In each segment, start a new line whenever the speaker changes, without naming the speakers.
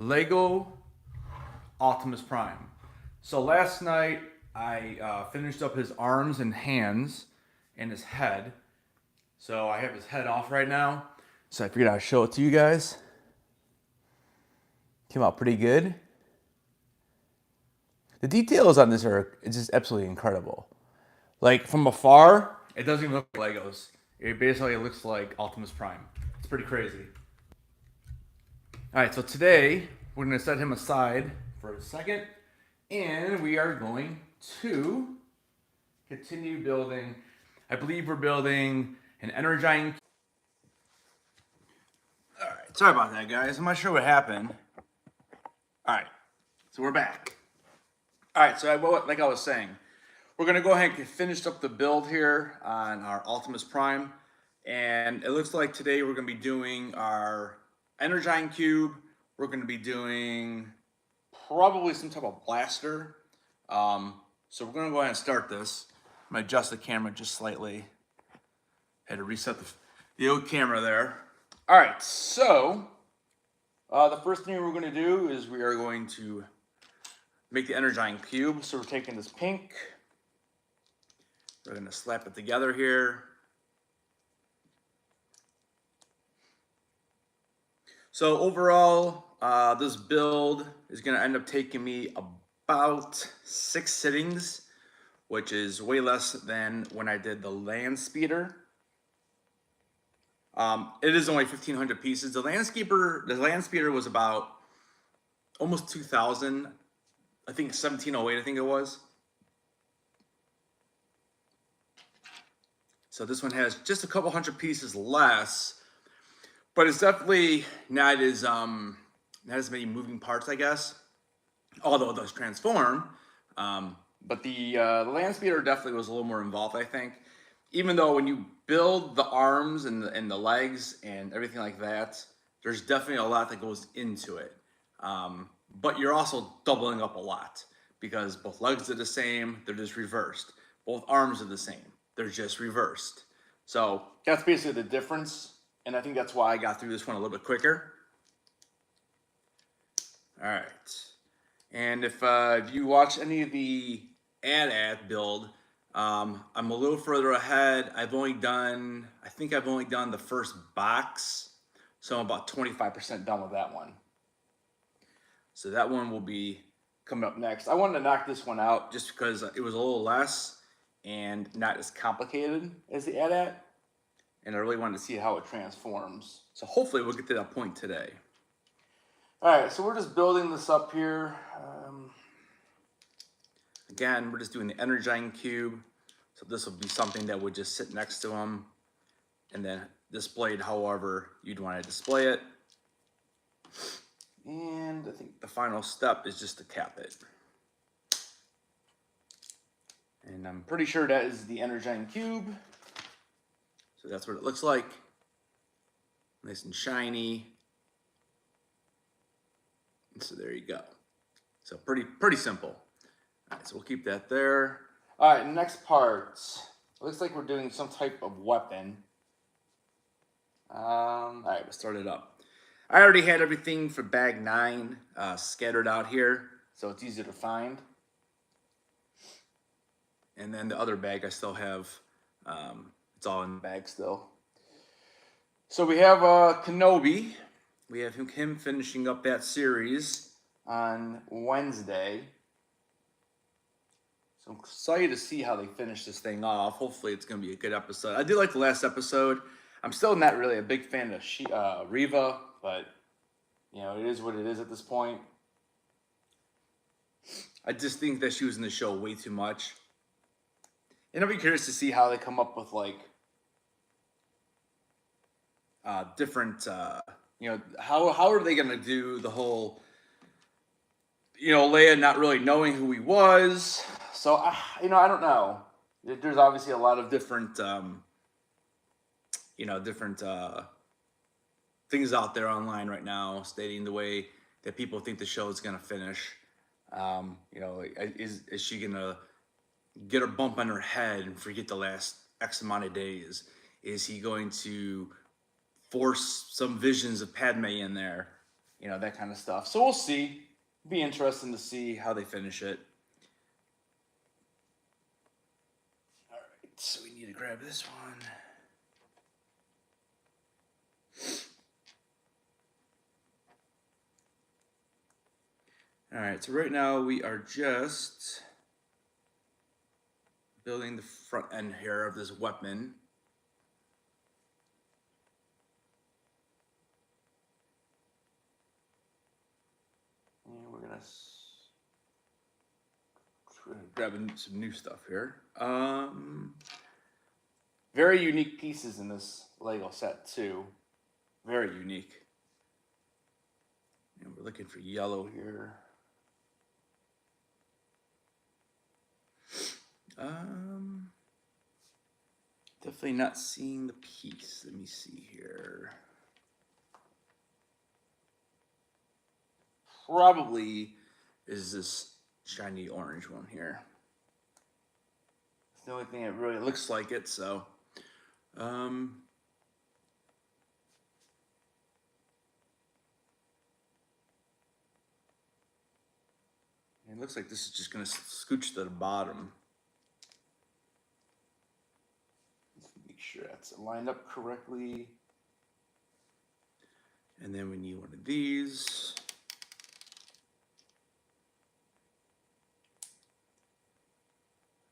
LEGO Optimus Prime. So last night I finished up his arms and hands and his head. So I have his head off right now. So I figured I'd show it to you guys. Came out pretty good. The details on this are just absolutely incredible. Like from afar, it doesn't even look like Legos. It basically looks like Optimus Prime. It's pretty crazy. All right, so today we're going to set him aside for a second, and we are going to continue building. I believe we're building an Energizing. All right, sorry about that, guys. I'm not sure what happened. All right, so we're back. All right, so like I was saying, we're going to go ahead and finish up the build here on our Optimus Prime, and it looks like today we're going to be doing our Energizing Cube. We're going to be doing probably some type of blaster. So we're going to go ahead and start this. I'm going to adjust the camera just slightly. Had to reset the old camera there. All right, so the first thing we're going to do is we are going to make the Energizing Cube. So we're taking this pink. We're going to slap it together here. So overall, this build is going to end up taking me about 6 sittings, which is way less than when I did the land speeder. It is only 1,500 pieces. The land speeder was about almost 2,000. I think 1,708. I think it was. So this one has just a couple hundred pieces less. But it's definitely not as many moving parts, I guess. Although it does transform, but the land speeder definitely was a little more involved, I think. Even though when you build the arms and the legs and everything like that, there's definitely a lot that goes into it. But you're also doubling up a lot because both legs are the same; they're just reversed. Both arms are the same; they're just reversed. So that's basically the difference. And I think that's why I got through this one a little bit quicker. All right. And if you watch any of the ad build, I'm a little further ahead. I think I've only done the first box. So I'm about 25% done with that one. So that one will be coming up next. I wanted to knock this one out just because it was a little less and not as complicated as the ad. And I really wanted to see how it transforms. So hopefully we'll get to that point today. All right, so we're just building this up here. Again, we're just doing the Energizing Cube. So this will be something that would just sit next to him and then displayed however you'd want to display it. And I think the final step is just to cap it. And I'm pretty sure that is the Energizing Cube. So that's what it looks like. Nice and shiny. And so there you go. So pretty simple. All right, so we'll keep that there. All right, next part. It looks like we're doing some type of weapon. All right, we'll start it up. I already had everything for bag 9 scattered out here, so it's easier to find. And then the other bag I still have, it's all in the bag still. So we have Kenobi. We have him finishing up that series on Wednesday. So I'm excited to see how they finish this thing off. Hopefully it's going to be a good episode. I did like the last episode. I'm still not really a big fan of Reva, but you know, it is what it is at this point. I just think that she was in the show way too much. And I'll be curious to see how they come up with like different, you know, how are they going to do the whole, you know, Leia not really knowing who he was. So, you know, I don't know. There's obviously a lot of different, you know, different things out there online right now stating the way that people think the show is going to finish. You know, is she going to get a bump on her head and forget the last X amount of days? Is he going to force some visions of Padme in there? you know, that kind of stuff. So we'll see. Be interesting to see how they finish it. All right, so we need to grab this one. All right, so right now we are just building the front end here of this weapon. And we're gonna grab some new stuff here. Very unique pieces in this Lego set too. Very unique. And we're looking for yellow here. Definitely not seeing the piece. Let me see here. Probably is this shiny orange one here. It's the only thing that really looks like it, so. It looks like this is just gonna scooch to the bottom. Let's make sure that's lined up correctly. And then we need one of these.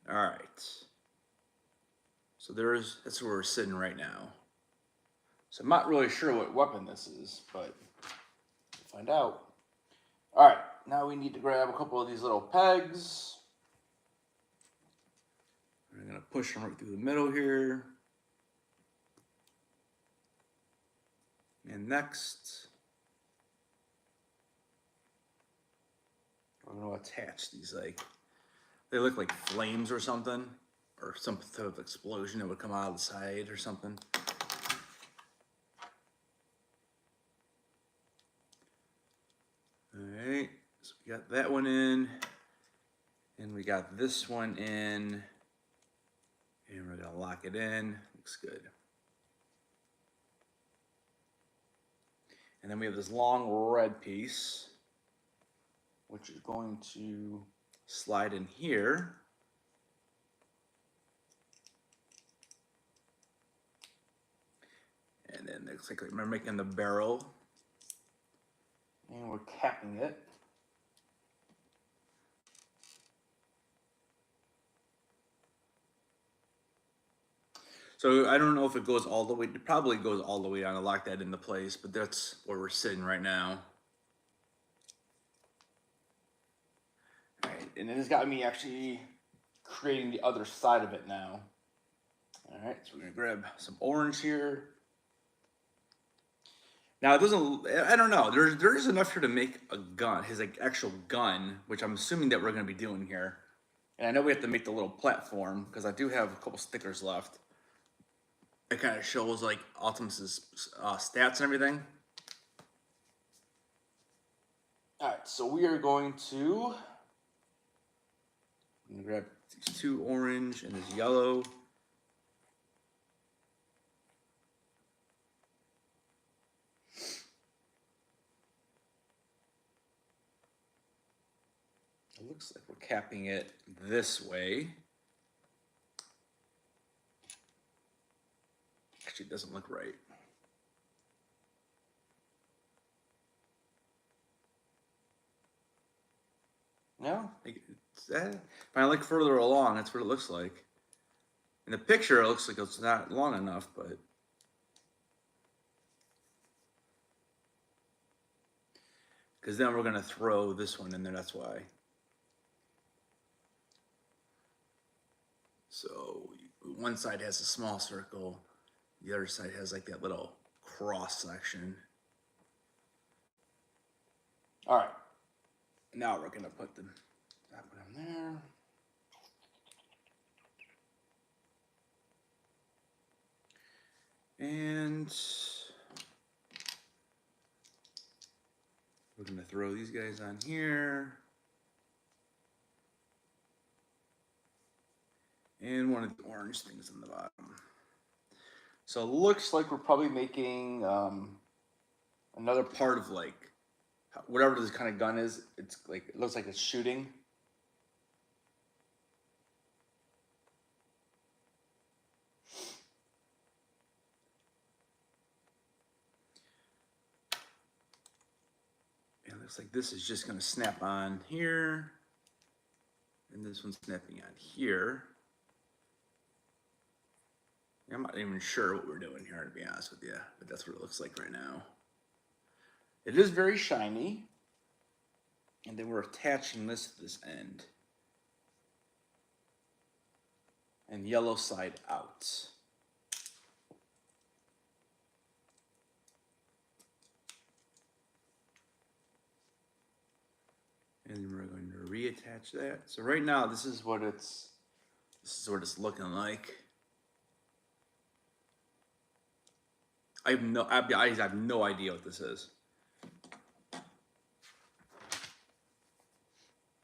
All right. So that's where we're sitting right now. So I'm not really sure what weapon this is, but we'll find out. All right, now we need to grab a couple of these little pegs. We're gonna push them right through the middle here. And next, we're gonna attach these, like, they look like flames or something, or some type of explosion that would come out of the side or something. All right, so we got that one in, and we got this one in, and we're gonna lock it in. Looks good. And then we have this long red piece, which is going to slide in here. And then it looks like we're making the barrel. And we're capping it. So I don't know if it goes all the way, it probably goes all the way down to lock that into place, but that's where we're sitting right now. All right, and it has got me actually creating the other side of it now. All right, so we're gonna grab some orange here. Now it doesn't, I don't know, there's enough here to make a gun, his like actual gun, which I'm assuming that we're gonna be doing here. And I know we have to make the little platform, because I do have a couple stickers left. It kind of shows like Optimus's stats and everything. All right, so we are going to grab these two orange and this yellow. It looks like we're capping it this way. Actually, it doesn't look right. No, if I look further along, that's what it looks like. In the picture, it looks like it's not long enough, but because then we're gonna throw this one in there. That's why. So one side has a small circle, the other side has like that little cross section. All right, now we're gonna put that one on there. And we're gonna throw these guys on here. And one of the orange things on the bottom. So it looks like we're probably making another part of like whatever this kind of gun is, it's like, it looks like it's shooting. It looks like this is just gonna snap on here, and this one's snapping on here. I'm not even sure what we're doing here, to be honest with you, but that's what it looks like right now. It is very shiny. And then we're attaching this to this end. And yellow side out. And we're going to reattach that. So right now, this is what it's looking like. I have no idea what this is.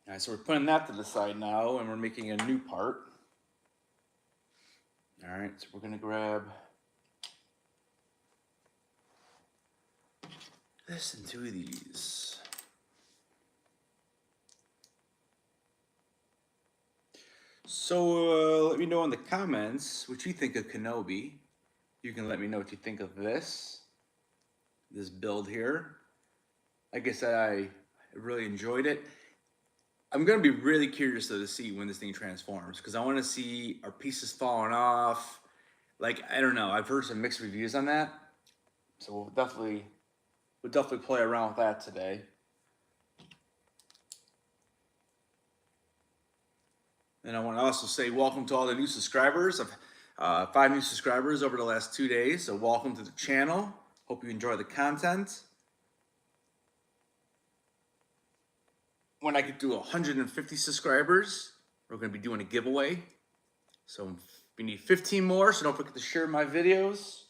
All right, so we're putting that to the side now, and we're making a new part. All right, so we're gonna grab this and two of these. So let me know in the comments what you think of Kenobi. You can let me know what you think of this build here. Like I said, I really enjoyed it. I'm gonna be really curious though to see when this thing transforms, because I want to see, are pieces falling off? Like, I don't know. I've heard some mixed reviews on that, so we'll definitely play around with that today. And I want to also say welcome to all the new subscribers. I've 5 new subscribers over the last 2 days, so welcome to the channel. Hope you enjoy the content. When I get to 150 subscribers, we're going to be doing a giveaway. So we need 15 more, so don't forget to share my videos.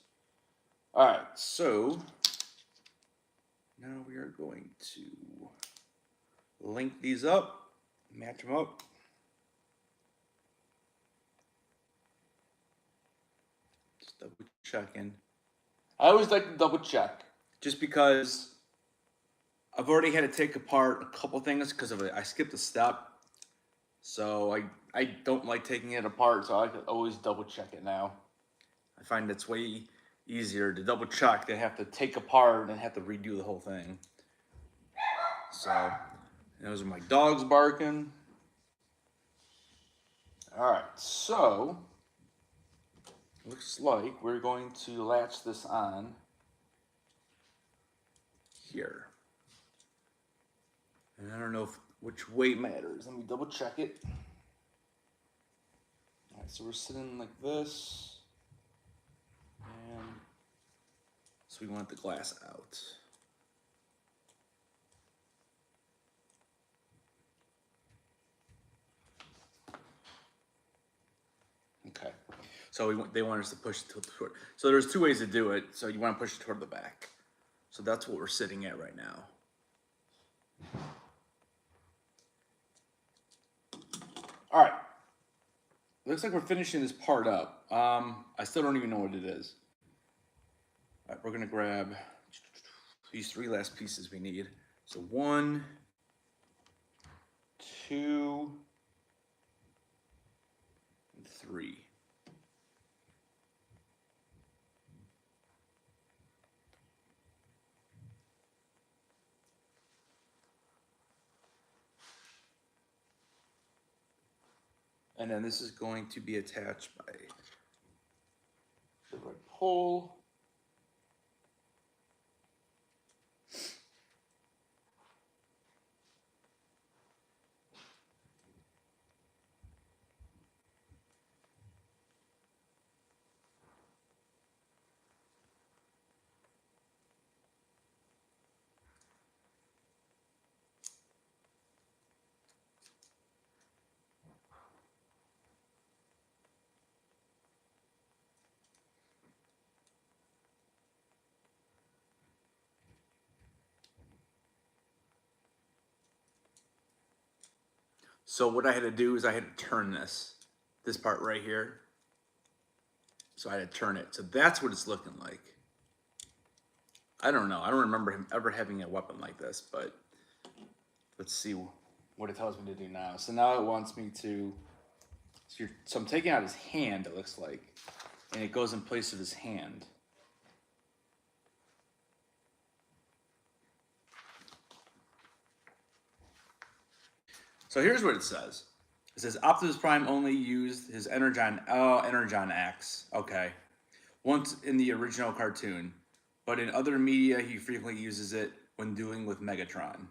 All right, so now we are going to link these up, match them up. Just double checking. I always like to double check, just because I've already had to take apart a couple things because of it. I skipped a step. So I don't like taking it apart, so I could always double check it now. I find it's way easier to double check than have to take apart and have to redo the whole thing. So those are my dogs barking. All right, so looks like we're going to latch this on here. And I don't know which way matters. Let me double check it. All right, so we're sitting like this. And so we want the glass out. Okay, so they want us to push it toward. So there's 2 ways to do it. So you want to push it toward the back. So that's what we're sitting at right now. All right, looks like we're finishing this part up. I still don't even know what it is. All right, we're gonna grab these 3 last pieces we need. So 1, 2, and 3. And then this is going to be attached by the red pole. So what I had to do is I had to turn this part right here. So I had to turn it. So that's what it's looking like. I don't know. I don't remember him ever having a weapon like this, but let's see what it tells me to do now. So now it wants me to, so I'm taking out his hand, it looks like, and it goes in place of his hand. So here's what it says. It says Optimus Prime only used his Energon axe. Okay. Once in the original cartoon, but in other media he frequently uses it when dueling with Megatron.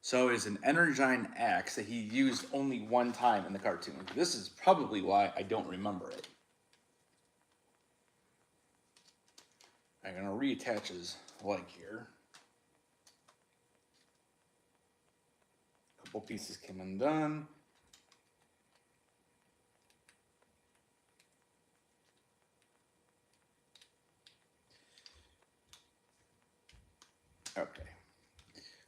So it's an Energizing axe that he used only one time in the cartoon. This is probably why I don't remember it. I'm gonna reattach his leg here. A couple pieces came undone. Okay.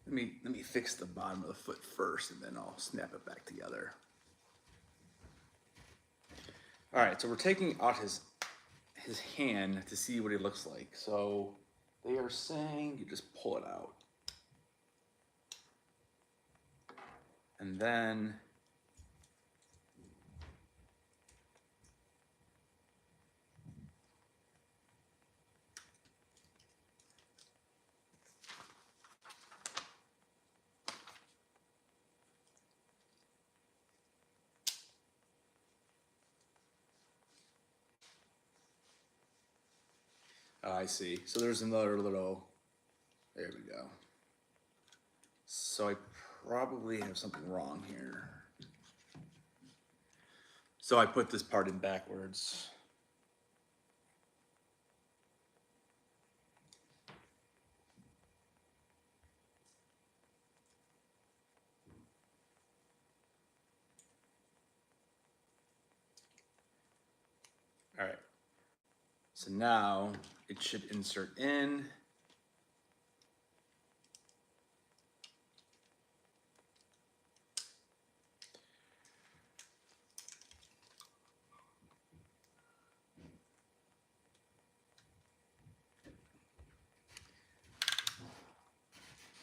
Let me fix the bottom of the foot first, and then I'll snap it back together. All right, so we're taking out his hand to see what he looks like. So they are saying you just pull it out, and then I see. So there's another little, there we go. So I probably have something wrong here. So I put this part in backwards. All right. So now it should insert in.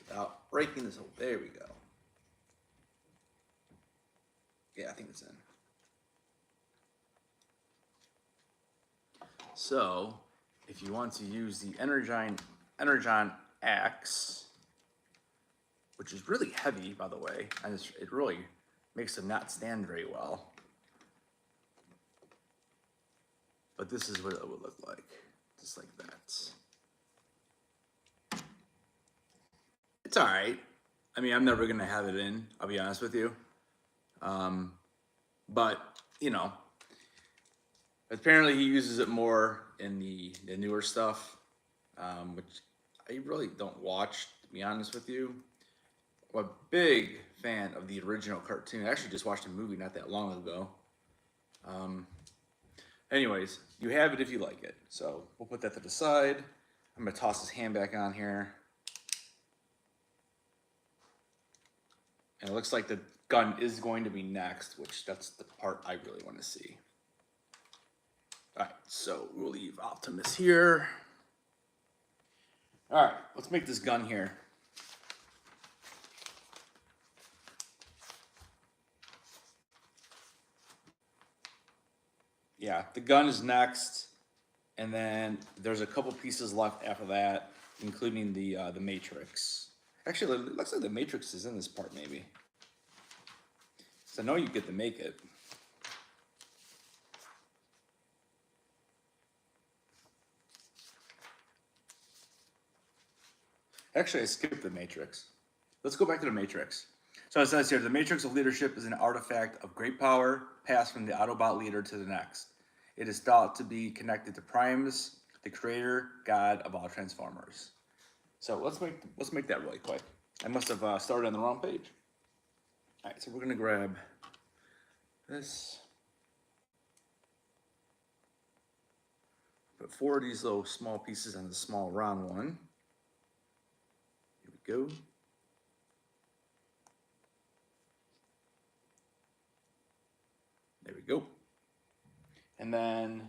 Without breaking this whole, there we go. Yeah, I think it's in. So if you want to use the Energon axe, which is really heavy, by the way, and it really makes it not stand very well. But this is what it would look like, just like that. It's all right. I mean, I'm never gonna have it in, I'll be honest with you. But, you know, apparently he uses it more in the newer stuff, which I really don't watch, to be honest with you. I'm a big fan of the original cartoon. I actually just watched a movie not that long ago. Anyways, you have it if you like it. So we'll put that to the side. I'm gonna toss his hand back on here. And it looks like the gun is going to be next, which that's the part I really want to see. All right, so we'll leave Optimus here. All right, let's make this gun here. Yeah, the gun is next, and then there's a couple pieces left after that, including the Matrix. Actually, it looks like the Matrix is in this part, maybe. So I know you get to make it. Actually, I skipped the Matrix. Let's go back to the Matrix. So it says here, the Matrix of Leadership is an artifact of great power passed from the Autobot leader to the next. It is thought to be connected to Primus, the creator god of all Transformers. So let's make that really quick. I must have started on the wrong page. All right, so we're gonna grab this. Put 4 of these little small pieces on the small round one. Here we go. There we go. And then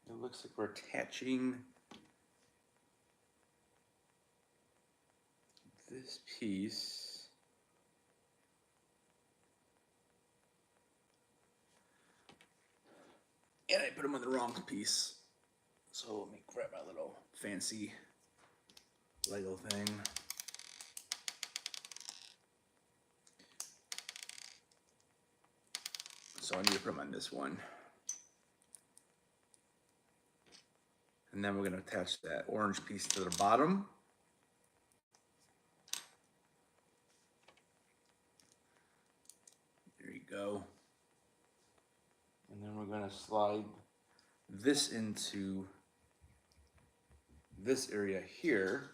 it looks like we're attaching this piece. And I put them on the wrong piece. So let me grab my little fancy Lego thing. So I need to put them on this one. And then we're going to attach that orange piece to the bottom. There you go. And then we're going to slide this into this area here.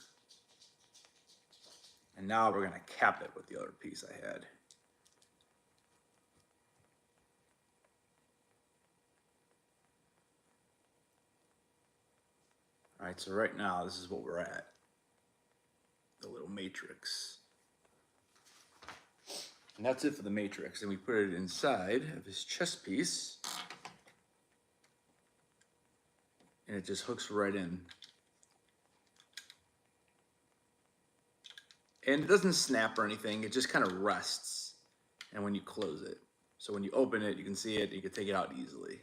And now we're going to cap it with the other piece I had. All right, so right now this is what we're at. The little matrix. And that's it for the matrix. And we put it inside of his chest piece. And it just hooks right in. And it doesn't snap or anything, it just kind of rests. And when you close it. So when you open it, you can see it, you can take it out easily.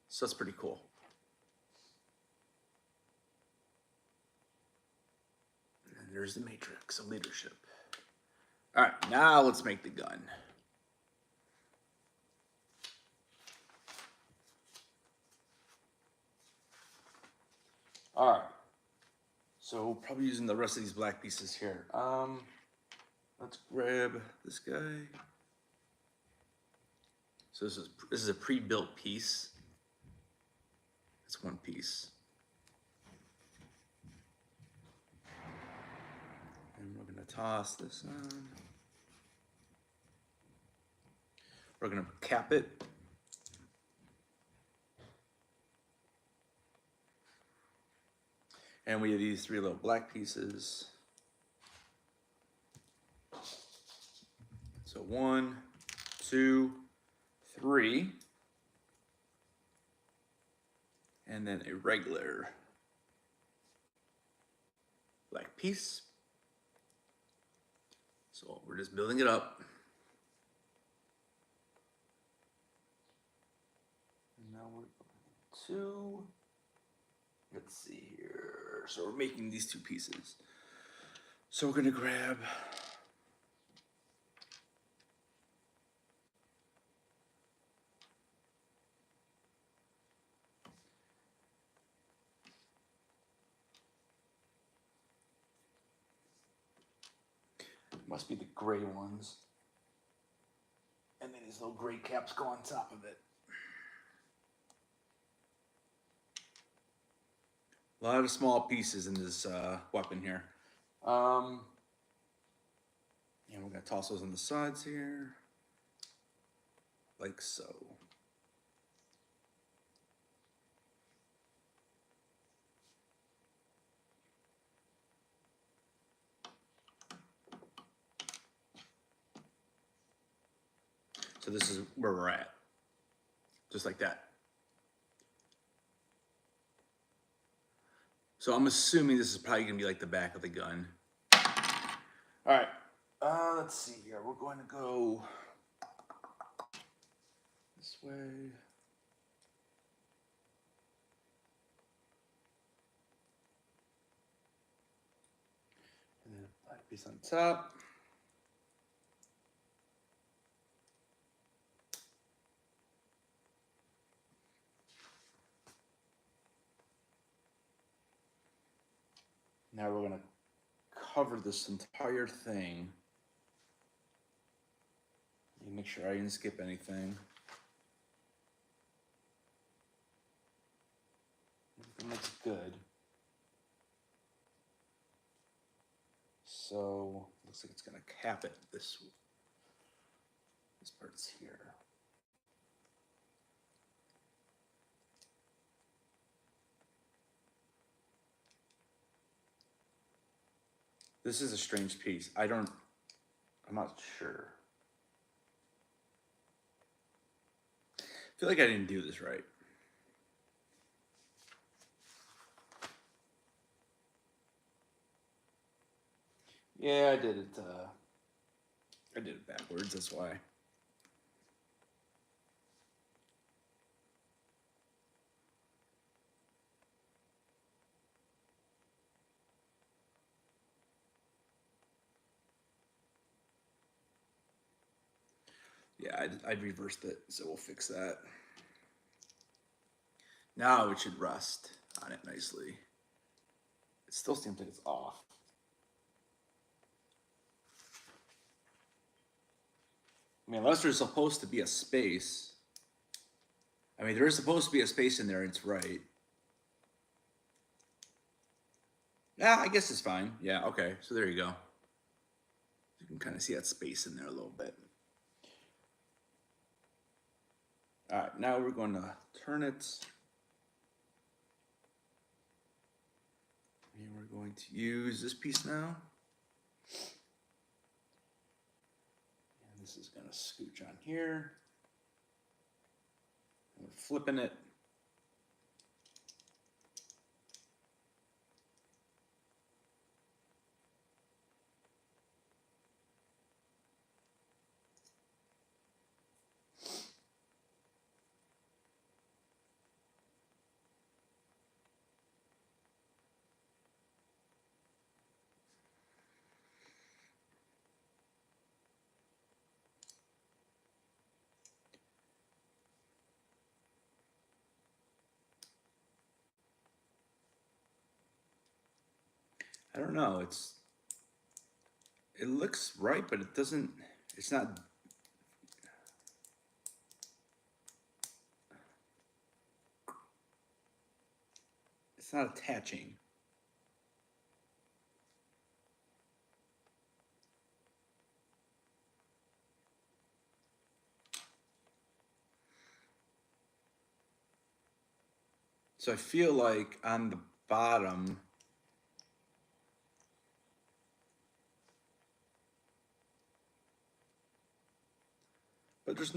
So that's pretty cool. And there's the matrix of leadership. All right, now let's make the gun. All right. So probably using the rest of these black pieces here. Let's grab this guy. So this is a pre-built piece. It's one piece. And we're gonna toss this on. We're gonna cap it. And we have these three little black pieces. So 1, 2, 3. And then a regular black piece. So we're just building it up. And now we're going to, let's see here. So we're making these two pieces. So we're gonna grab must be the gray ones. And then these little gray caps go on top of it. A lot of small pieces in this weapon here. And we're gonna toss those on the sides here. Like so. So this is where we're at. Just like that. So I'm assuming this is probably gonna be like the back of the gun. All right, let's see here. We're going to go this way. And then a black piece on top. Now we're gonna cover this entire thing. Make sure I didn't skip anything. Everything looks good. So looks like it's gonna cap it this part's here. This is a strange piece. I'm not sure. I feel like I didn't do this right. Yeah, I did it backwards, that's why. Yeah, I'd reversed it, so we'll fix that. Now it should rest on it nicely. It still seems like it's off. I mean, unless there's supposed to be a space. I mean, there is supposed to be a space in there, and it's right. Yeah, I guess it's fine. Yeah, okay. So there you go. You can kind of see that space in there a little bit. All right, now we're going to turn it. And we're going to use this piece now. And this is going to scooch on here. And we're flipping it. I don't know. It looks right, but it doesn't. It's not. It's not attaching. So I feel like on the bottom, but there's,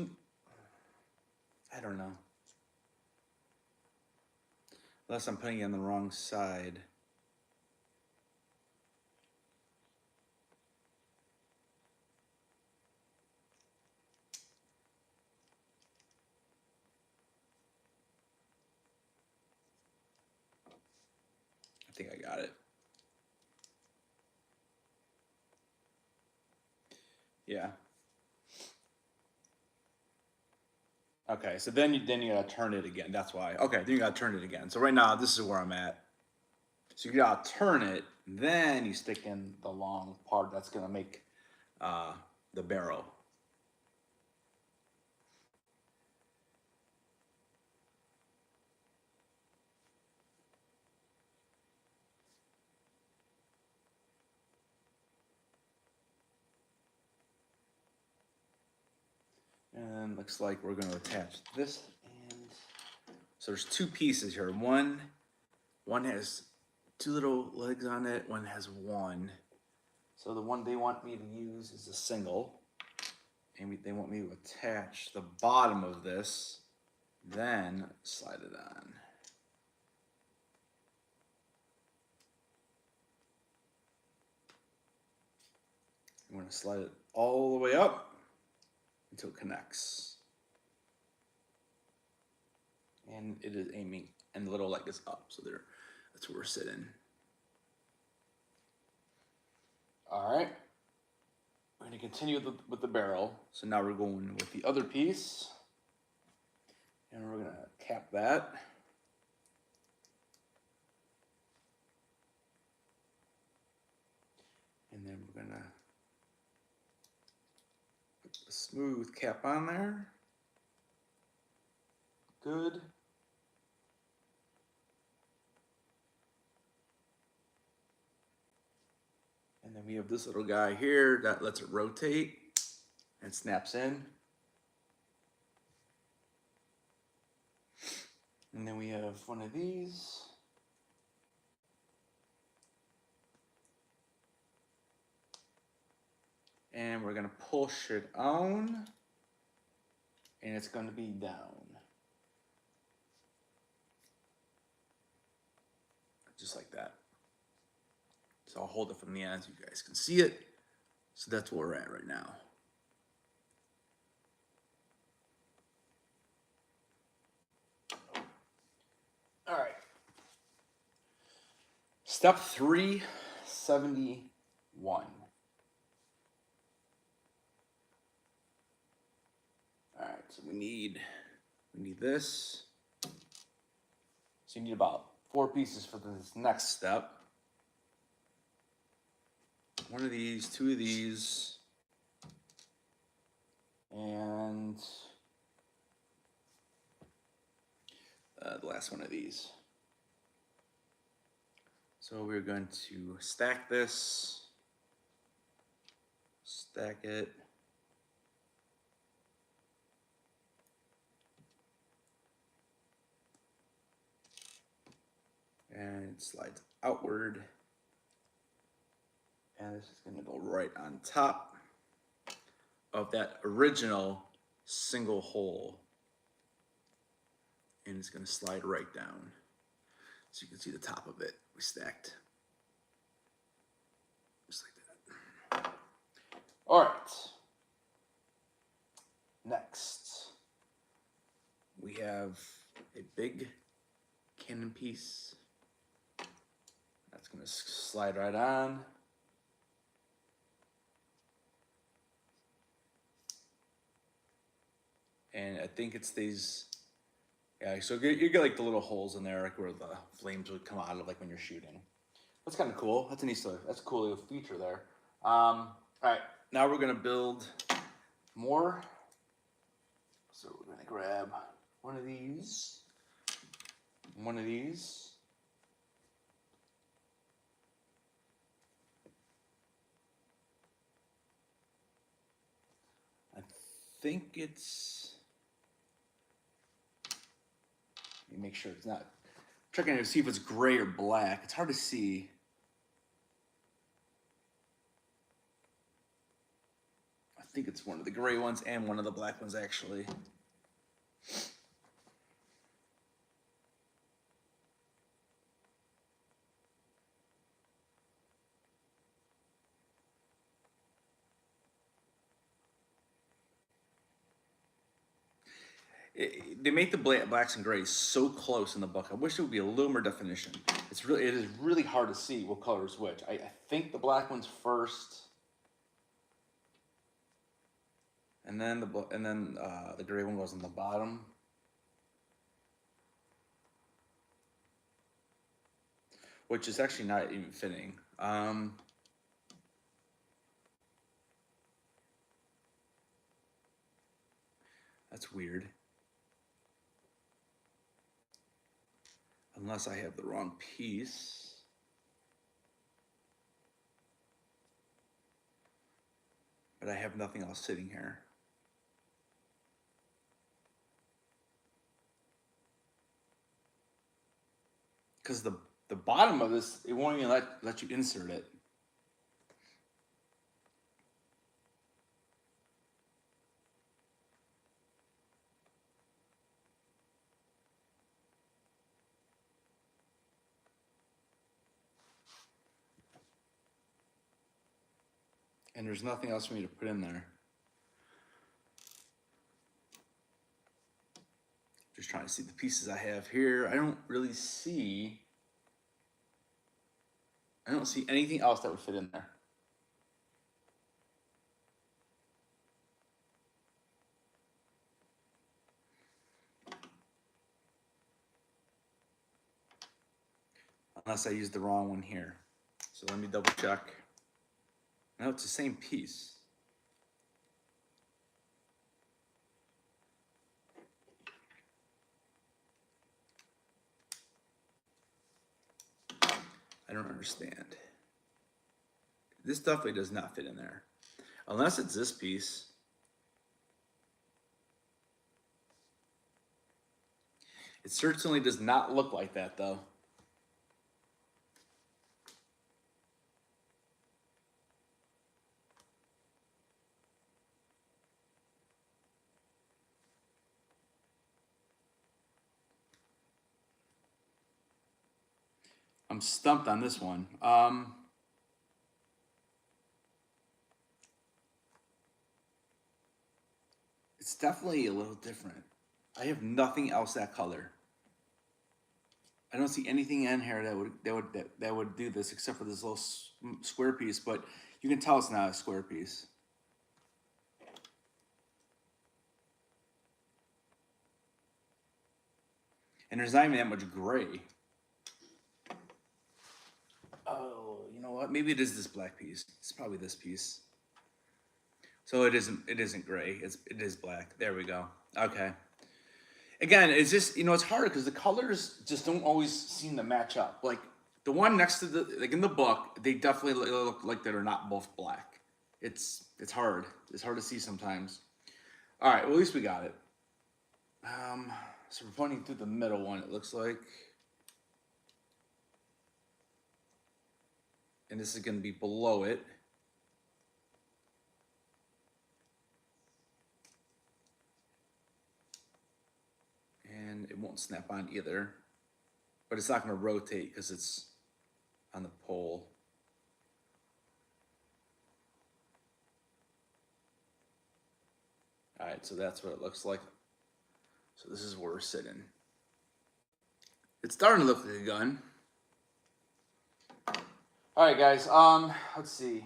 I don't know. Unless I'm putting it on the wrong side. I think I got it. Yeah. Okay, so then you gotta turn it again. That's why. Okay, then you gotta turn it again. So right now, this is where I'm at. So you gotta turn it, then you stick in the long part that's gonna make the barrel. And looks like we're gonna attach this end. So there's two pieces here. One has two little legs on it, one has one. So the one they want me to use is a single. And they want me to attach the bottom of this, then slide it on. I'm gonna slide it all the way up until it connects. And it is aiming, and the little leg is up, so there, that's where we're sitting. All right, we're gonna continue with the barrel. So now we're going with the other piece, and we're gonna cap that. And then we're gonna put the smooth cap on there. Good. And then we have this little guy here that lets it rotate and snaps in. And then we have one of these. And we're gonna push it on, and it's gonna be down. Just like that. So I'll hold it from the end so you guys can see it. So that's where we're at right now. All right. Step 371. All right, so we need this. So you need about 4 pieces for this next step. One of these, 2 of these, and the last one of these. So we're going to stack this, stack it. And it slides outward. And this is gonna go right on top of that original single hole. And it's gonna slide right down. So you can see the top of it, we stacked. Just like that. All right. Next, we have a big cannon piece. That's gonna slide right on. And I think it's these, yeah, so you get like the little holes in there, like where the flames would come out of, like when you're shooting. That's kind of cool. That's a nice, that's a cool little feature there. All right, now we're gonna build more. So we're gonna grab one of these, one of these. I think it's, let me make sure it's not, I'm checking to see if it's gray or black. It's hard to see. I think it's one of the gray ones and one of the black ones actually. They make the blacks and grays so close in the book. I wish it would be a little more definition. It is really hard to see what color is which. I think the black one's first, and then the gray one goes on the bottom. Which is actually not even fitting. That's weird. Unless I have the wrong piece. But I have nothing else sitting here. Because the bottom of this, it won't even let you insert it. And there's nothing else for me to put in there. Just trying to see the pieces I have here. I don't see anything else that would fit in there. Unless I used the wrong one here. So let me double check. No, it's the same piece. I don't understand. This definitely does not fit in there. Unless it's this piece. It certainly does not look like that though. I'm stumped on this one. It's definitely a little different. I have nothing else that color. I don't see anything in here that would do this except for this little square piece, but you can tell it's not a square piece. And there's not even that much gray. Oh, you know what? Maybe it is this black piece. It's probably this piece. So it isn't gray. It is black. There we go. Okay. Again, it's just, it's hard because the colors just don't always seem to match up. Like the one next to like in the book, they definitely look like they're not both black. It's hard. It's hard to see sometimes. All right, well, at least we got it. So we're pointing through the middle one, it looks like. And this is going to be below it. And it won't snap on either. But it's not going to rotate because it's on the pole. All right, so that's what it looks like. So this is where we're sitting. It's starting to look like a gun. All right, guys, let's see.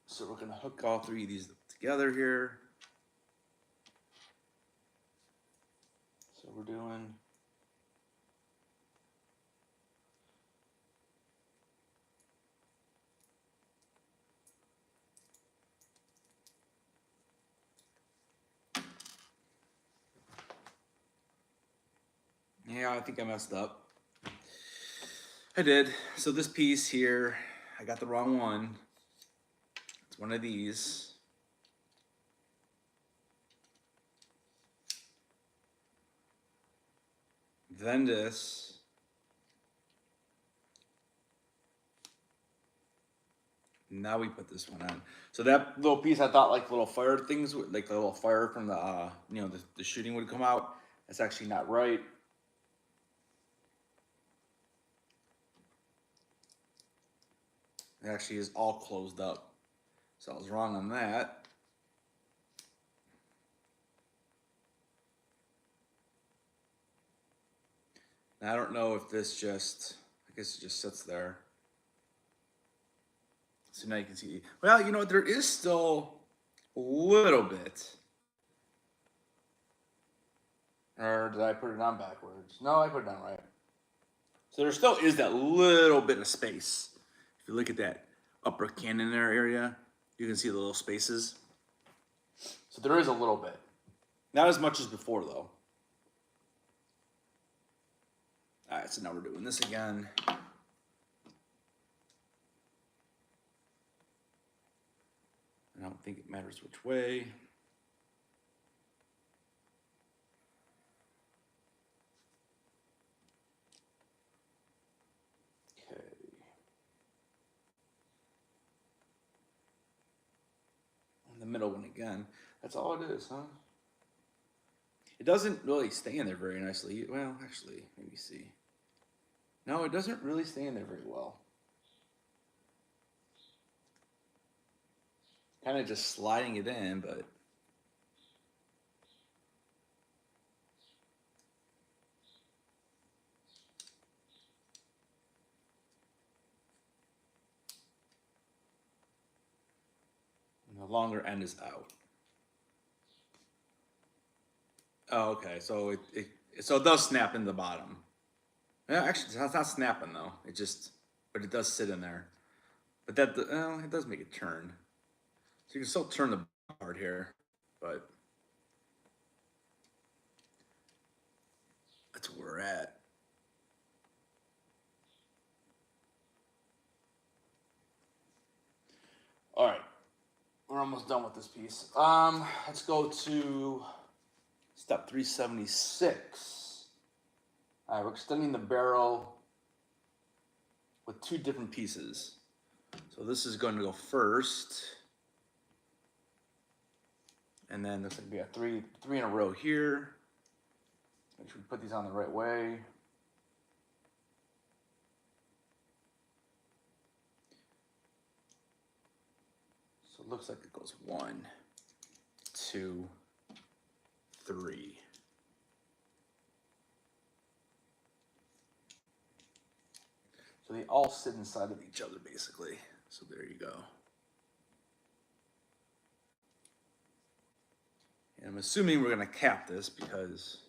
So we're gonna hook all three of these together here. So we're doing yeah, I think I messed up. I did. So this piece here, I got the wrong one. It's one of these. Then this. Now we put this one on. So that little piece, I thought like little fire things, like the little fire from the, the shooting would come out. That's actually not right. It actually is all closed up. So I was wrong on that. Now, I don't know if this just, I guess it just sits there. So now you can see, well, there is still a little bit. Or did I put it on backwards? No, I put it on right. So there still is that little bit of space. If you look at that upper cannon area, you can see the little spaces. So there is a little bit. Not as much as before, though. All right, so now we're doing this again. I don't think it matters which way. Okay. And the middle one again. That's all it is, huh? It doesn't really stay in there very nicely. Well, actually, let me see. No, it doesn't really stay in there very well. Kind of just sliding it in, but the longer end is out. Oh, okay. So so it does snap in the bottom. Yeah, actually, it's not snapping though. But it does sit in there. But it does make it turn. So you can still turn the part here, but that's where we're at. All right, we're almost done with this piece. Let's go to step 376. All right, we're extending the barrel with two different pieces. So this is going to go first. And then looks like we got three in a row here. Make sure we put these on the right way. So it looks like it goes 1, 2, 3. So they all sit inside of each other, basically. So there you go. And I'm assuming we're going to cap this because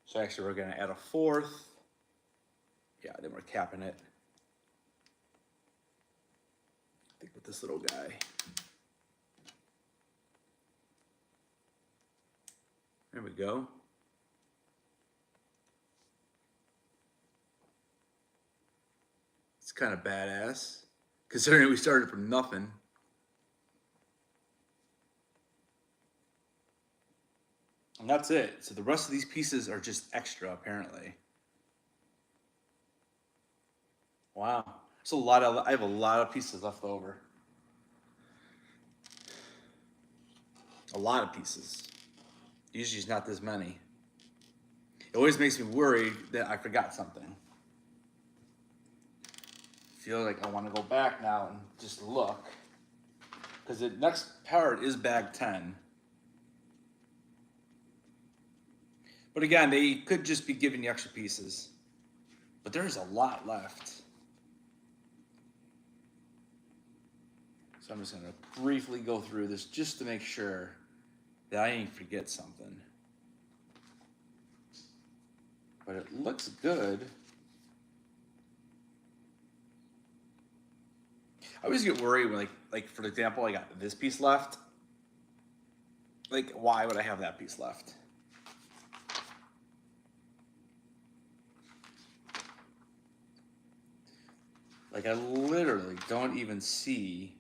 so actually we're going to add a 4th. Yeah, then we're capping it. I think with this little guy. There we go. It's kind of badass, considering we started from nothing. And that's it. So the rest of these pieces are just extra, apparently. Wow. It's a lot of, I have a lot of pieces left over. A lot of pieces. Usually it's not this many. It always makes me worried that I forgot something. I feel like I want to go back now and just look. Because the next part is bag 10. But again, they could just be giving you extra pieces. But there's a lot left. So I'm just going to briefly go through this just to make sure that I didn't forget something. But it looks good. I always get worried when, like for example, I got this piece left. Like, why would I have that piece left? Like, I literally don't even see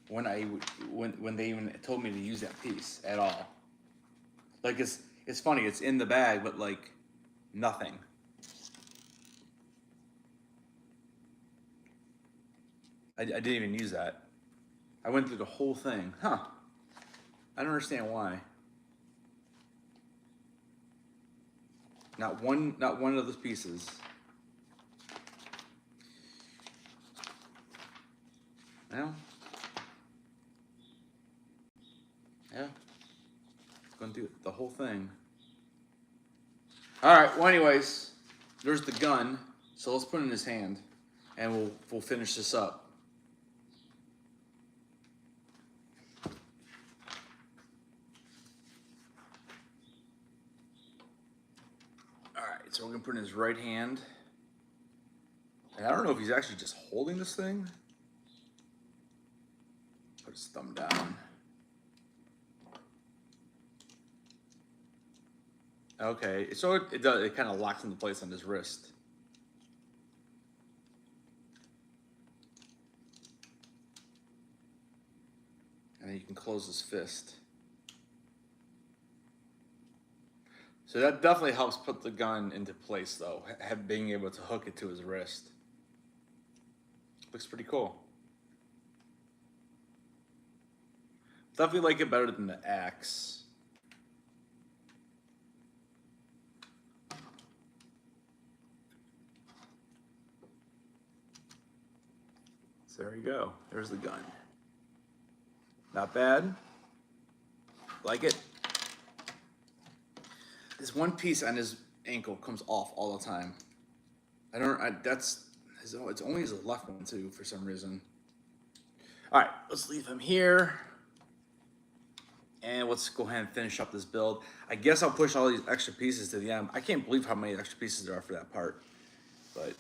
when they even told me to use that piece at all. Like, it's funny, it's in the bag, but like nothing. I didn't even use that. I went through the whole thing. Huh. I don't understand why. Not one of those pieces. Well, yeah. Going through the whole thing. All right. Well, anyways, there's the gun. So let's put it in his hand, and we'll finish this up. All right. So we're gonna put it in his right hand. And I don't know if he's actually just holding this thing. Put his thumb down. Okay, so it does. It kind of locks into place on his wrist. And then you can close his fist. So that definitely helps put the gun into place, though. Being able to hook it to his wrist. Looks pretty cool. Definitely like it better than the axe. So there you go. There's the gun. Not bad. Like it. This one piece on his ankle comes off all the time. It's only his left one too, for some reason. All right, let's leave him here. And let's go ahead and finish up this build. I guess I'll push all these extra pieces to the end. I can't believe how many extra pieces there are for that part. But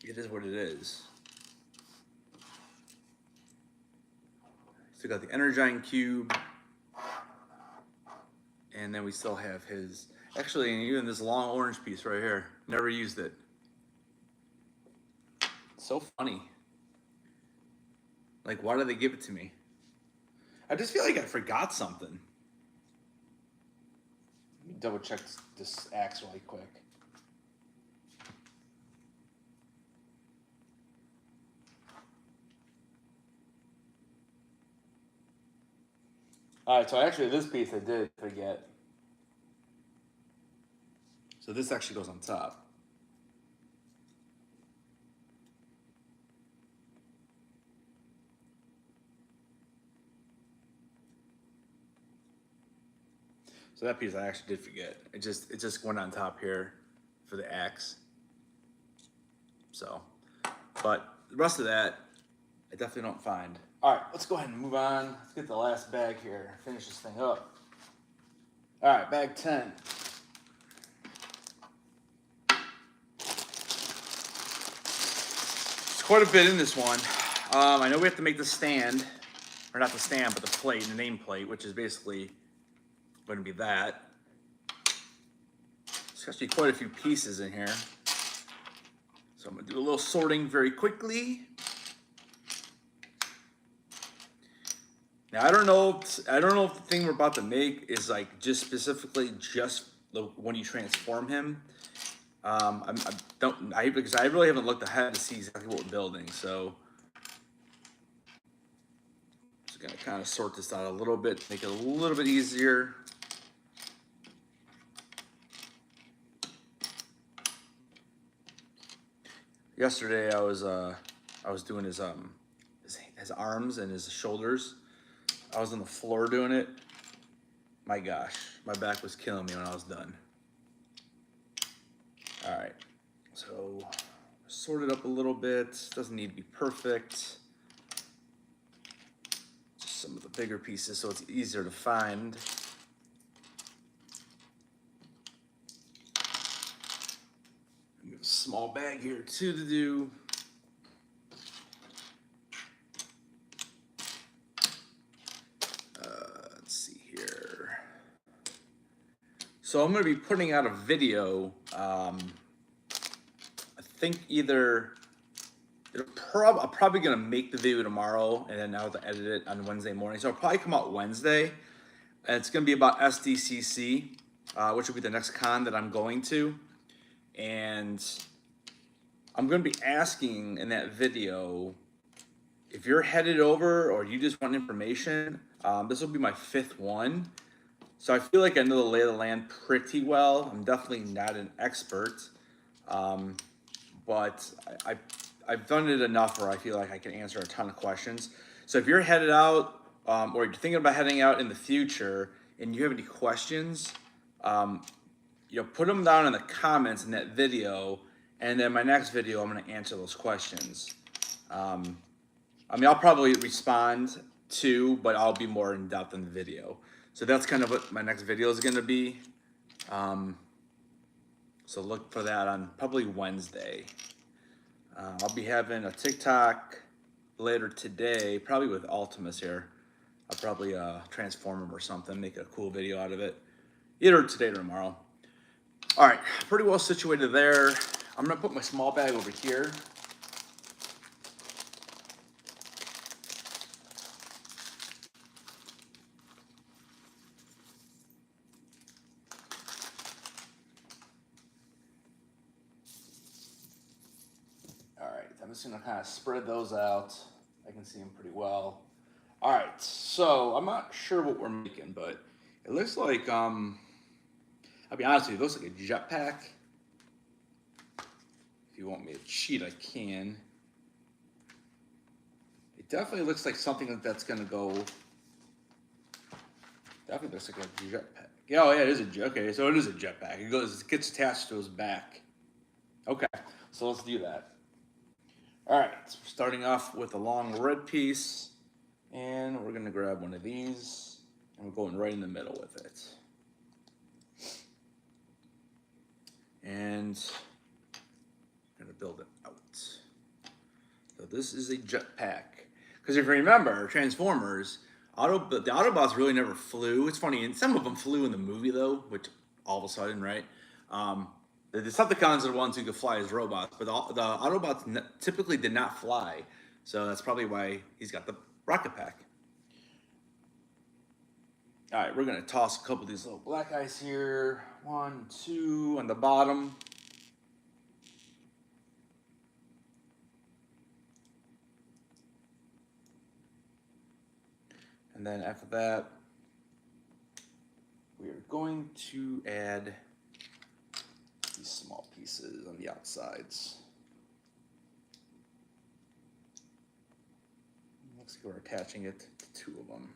it is what it is. Still got the Energizing Cube. And then we still have his, actually, even this long orange piece right here. Never used it. So funny. Like, why did they give it to me? I just feel like I forgot something. Let me double check this axe really quick. All right, so actually this piece I did forget. So this actually goes on top. So that piece I actually did forget. It just went on top here for the axe. So, but the rest of that, I definitely don't find. All right, let's go ahead and move on. Let's get the last bag here. Finish this thing up. All right, bag 10. There's quite a bit in this one. I know we have to make the stand, or not the stand, but the plate, the name plate, which is basically going to be that. There's actually quite a few pieces in here. So I'm going to do a little sorting very quickly. Now I don't know if the thing we're about to make is like just specifically just when you transform him. Because I really haven't looked ahead to see exactly what we're building. So just gonna kind of sort this out a little bit, make it a little bit easier. Yesterday I was doing his arms and his shoulders. I was on the floor doing it. My gosh, my back was killing me when I was done. All right, so sort it up a little bit. Doesn't need to be perfect. Just some of the bigger pieces so it's easier to find. We have a small bag here too to do. So I'm going to be putting out a video. I think either I'm probably going to make the video tomorrow, and then I'll have to edit it on Wednesday morning. So it'll probably come out Wednesday, and it's going to be about SDCC, which will be the next con that I'm going to. And I'm going to be asking in that video if you're headed over or you just want information. This will be my 5th one. So I feel like I know the lay of the land pretty well. I'm definitely not an expert, but I've done it enough where I feel like I can answer a ton of questions. So if you're headed out or you're thinking about heading out in the future and you have any questions, put them down in the comments in that video, and then my next video I'm going to answer those questions. I'll probably respond too, but I'll be more in depth in the video. So that's kind of what my next video is going to be. So look for that on probably Wednesday. I'll be having a TikTok later today, probably with Optimus here. I'll probably transform him or something, make a cool video out of it. Either today or tomorrow. All right, pretty well situated there. I'm going to put my small bag over here. I'm just gonna kind of spread those out. I can see them pretty well. All right, so I'm not sure what we're making, but it looks like, I'll be honest with you, it looks like a jetpack. If you want me to cheat, I can. It definitely looks like something that's gonna go, definitely looks like a jetpack. Yeah, oh yeah, it is a jet, okay, so it is a jetpack. It gets attached to his back. Okay, so let's do that. All right, so we're starting off with a long red piece, and we're gonna grab one of these, and we're going right in the middle with it. And I'm gonna build it out. So this is a jetpack. Because if you remember, Transformers, the Autobots really never flew. It's funny, and some of them flew in the movie though, which all of a sudden, right? The Decepticons are the ones who could fly as robots, but the Autobots typically did not fly. So that's probably why he's got the rocket pack. All right, we're gonna toss a couple of these little black guys here. 1, 2 on the bottom. And then after that, we are going to add these small pieces on the outsides. Looks like we're attaching it to 2 of them.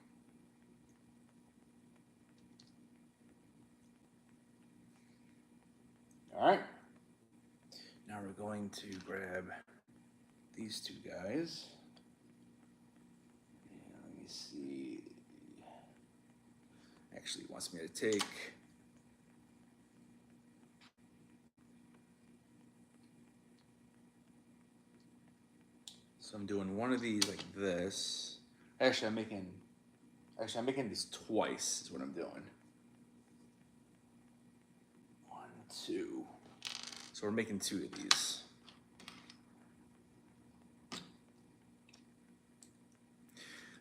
going to grab these two guys. And let me see. Actually, he wants me to take. So I'm doing one of these like this. Actually, I'm making these twice is what I'm doing. 1, 2. So we're making 2 of these.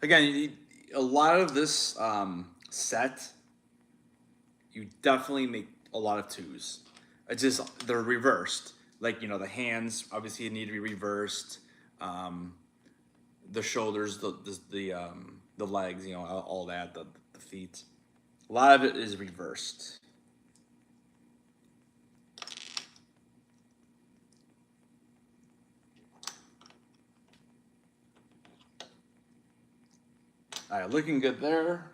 Again, a lot of this set, you definitely make a lot of 2s. It's just they're reversed. Like, you know, the hands obviously need to be reversed. The shoulders, the legs, you know, all that, the feet. A lot of it is reversed. All right, looking good there.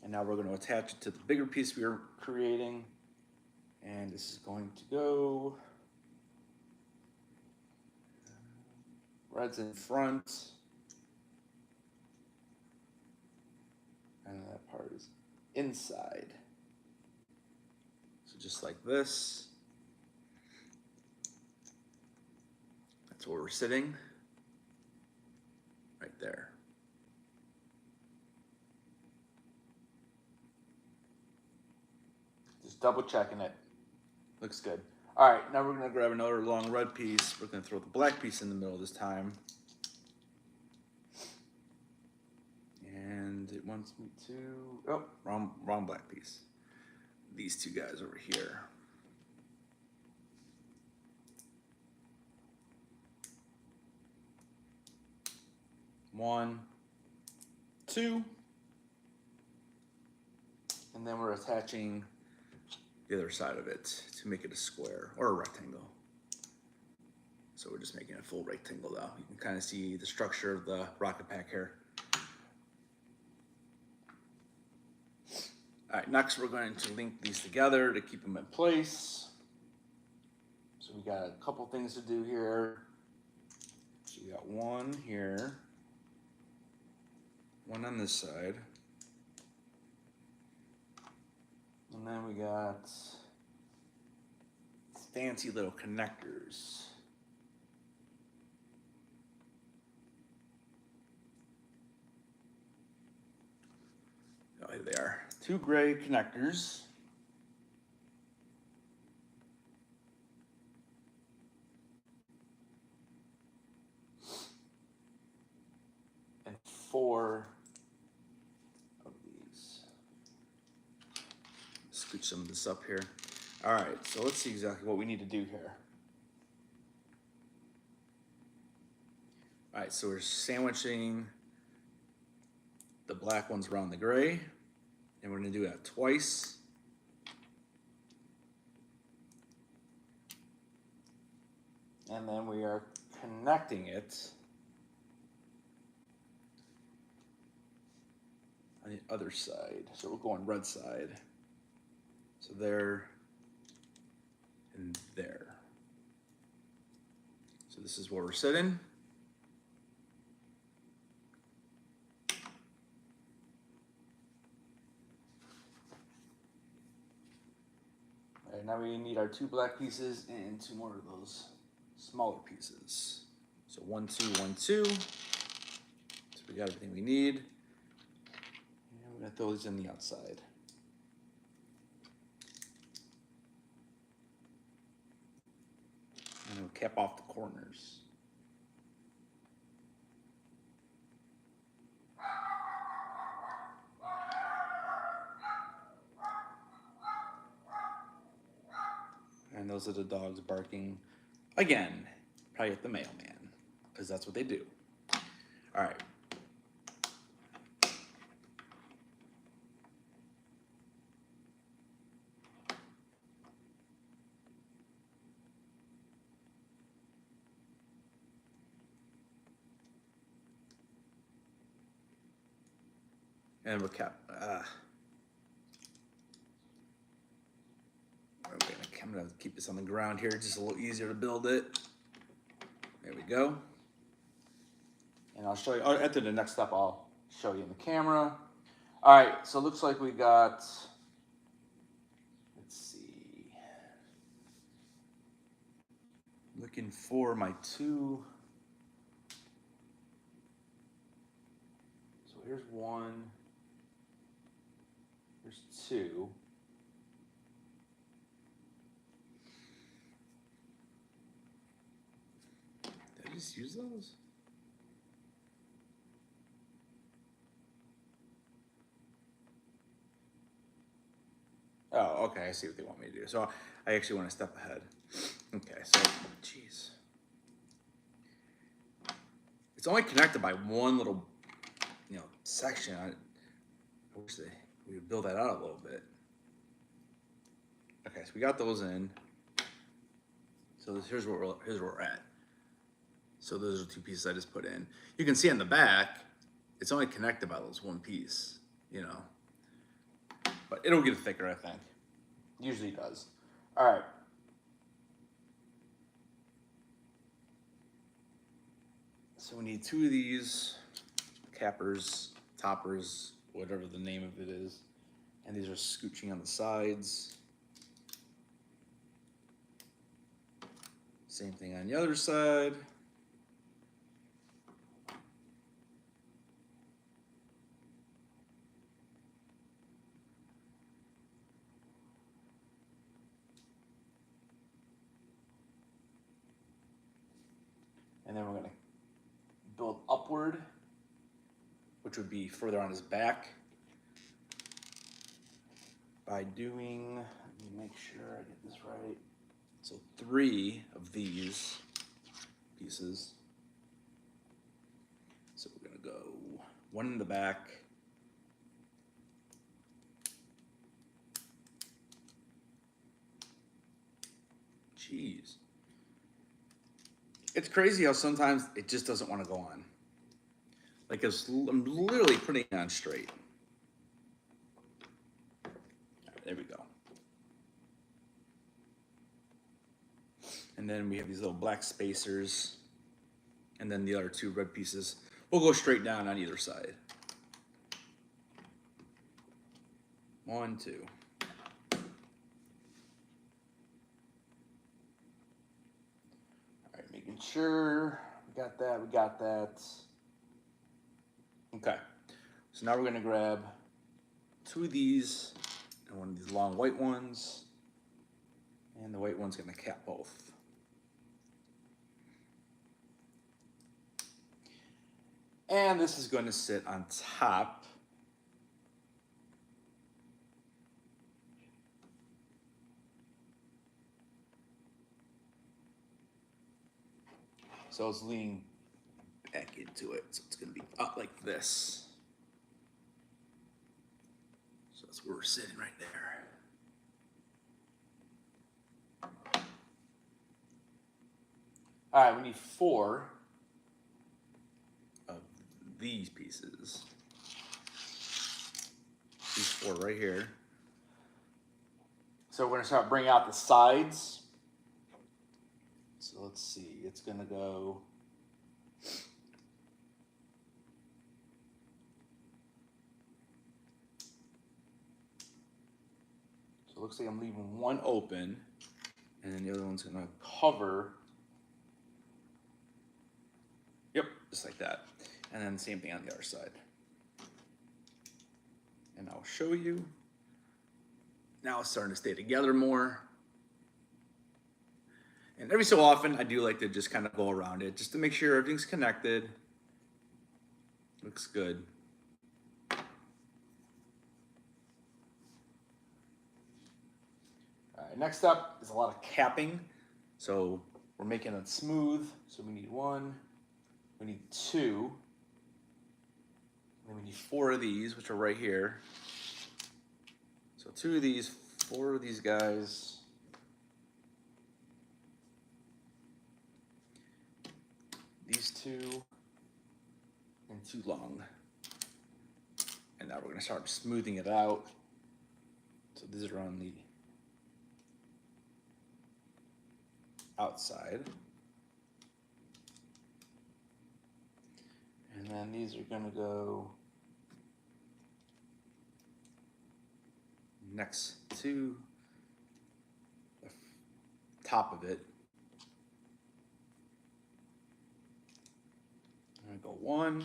And now we're going to attach it to the bigger piece we were creating. And this is going to go red's in front. And that part is inside. So just like this. That's where we're sitting. Right there. Just double checking it. Looks good. All right, now we're gonna grab another long red piece. We're gonna throw the black piece in the middle this time. And it wants me to, oh, wrong black piece. These two guys over here. One, two. And then we're attaching the other side of it to make it a square or a rectangle. So we're just making a full rectangle though. You can kind of see the structure of the rocket pack here. All right, next we're going to link these together to keep them in place. So we got a couple things to do here. So we got one here, one on this side. And then we got fancy little connectors. Oh, here they are. 2 gray connectors. And 4 of these. Scoot some of this up here. All right, so let's see exactly what we need to do here. All right, so we're sandwiching the black ones around the gray, and we're gonna do that twice. And then we are connecting it on the other side. So we're going red side. So there and there. So this is where we're sitting. All right, now we need our 2 black pieces and 2 more of those smaller pieces. So 1, 2, 1, 2. So we got everything we need. And we're gonna throw these in the outside. And we'll cap off the corners. And those are the dogs barking. Again, probably at the mailman, because that's what they do. All right. And we're I'm gonna keep this on the ground here, just a little easier to build it. There we go. And I'll show you, after the next step, I'll show you in the camera. All right, so it looks like we got, let's see. Looking for my two. So here's one, here's two. Did I just use those? Oh, okay, I see what they want me to do. So I actually want to step ahead. Okay, so, jeez. It's only connected by one little, section. I wish we would build that out a little bit. Okay, so we got those in. So here's where we're at. So those are two pieces I just put in. You can see on the back, it's only connected by those one piece, But it'll get thicker, I think. Usually does. All right. So we need two of these cappers, toppers, whatever the name of it is. And these are scooching on the sides. Same thing on the other side. And then we're going to build upward, which would be further on his back, by doing, let me make sure I get this right. So 3 of these pieces. So we're going to go 1 in the back, jeez. It's crazy how sometimes it just doesn't want to go on. Like I'm literally putting it on straight. Right, there we go. And then we have these little black spacers. And then the other 2 red pieces will go straight down on either side. 1, 2. Making sure we got that. Okay, so now we're gonna grab 2 of these and 1 of these long white ones, and the white one's gonna cap both. And this is going to sit on top. So it's leaning back into it. So it's going to be up like this. So that's where we're sitting right there. All right, we need 4 of these pieces. These 4 right here. So we're going to start bringing out the sides. So let's see, it's going to go so it looks like I'm leaving one open, and then the other one's going to cover. Yep, just like that. And then same thing on the other side. And I'll show you. Now it's starting to stay together more. And every so often, I do like to just kind of go around it, just to make sure everything's connected. Looks good. All right, next up is a lot of capping. So we're making it smooth. So we need 1, we need 2, and then we need 4 of these, which are right here. So 2 of these, 4 of these guys. These 2 and 2 long. And now we're going to start smoothing it out. So these are on the outside. And then these are going to go next to the top of it. I'm going to go 1,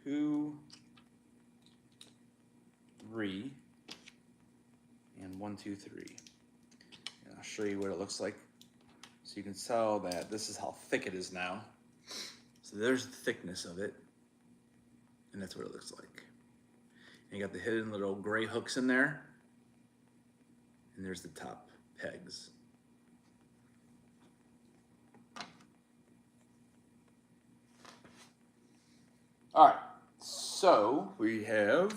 2, 3, and 1, 2, 3. And I'll show you what it looks like so you can tell that this is how thick it is now. So there's the thickness of it, and that's what it looks like. And you got the hidden little gray hooks in there, and there's the top pegs. All right, so we have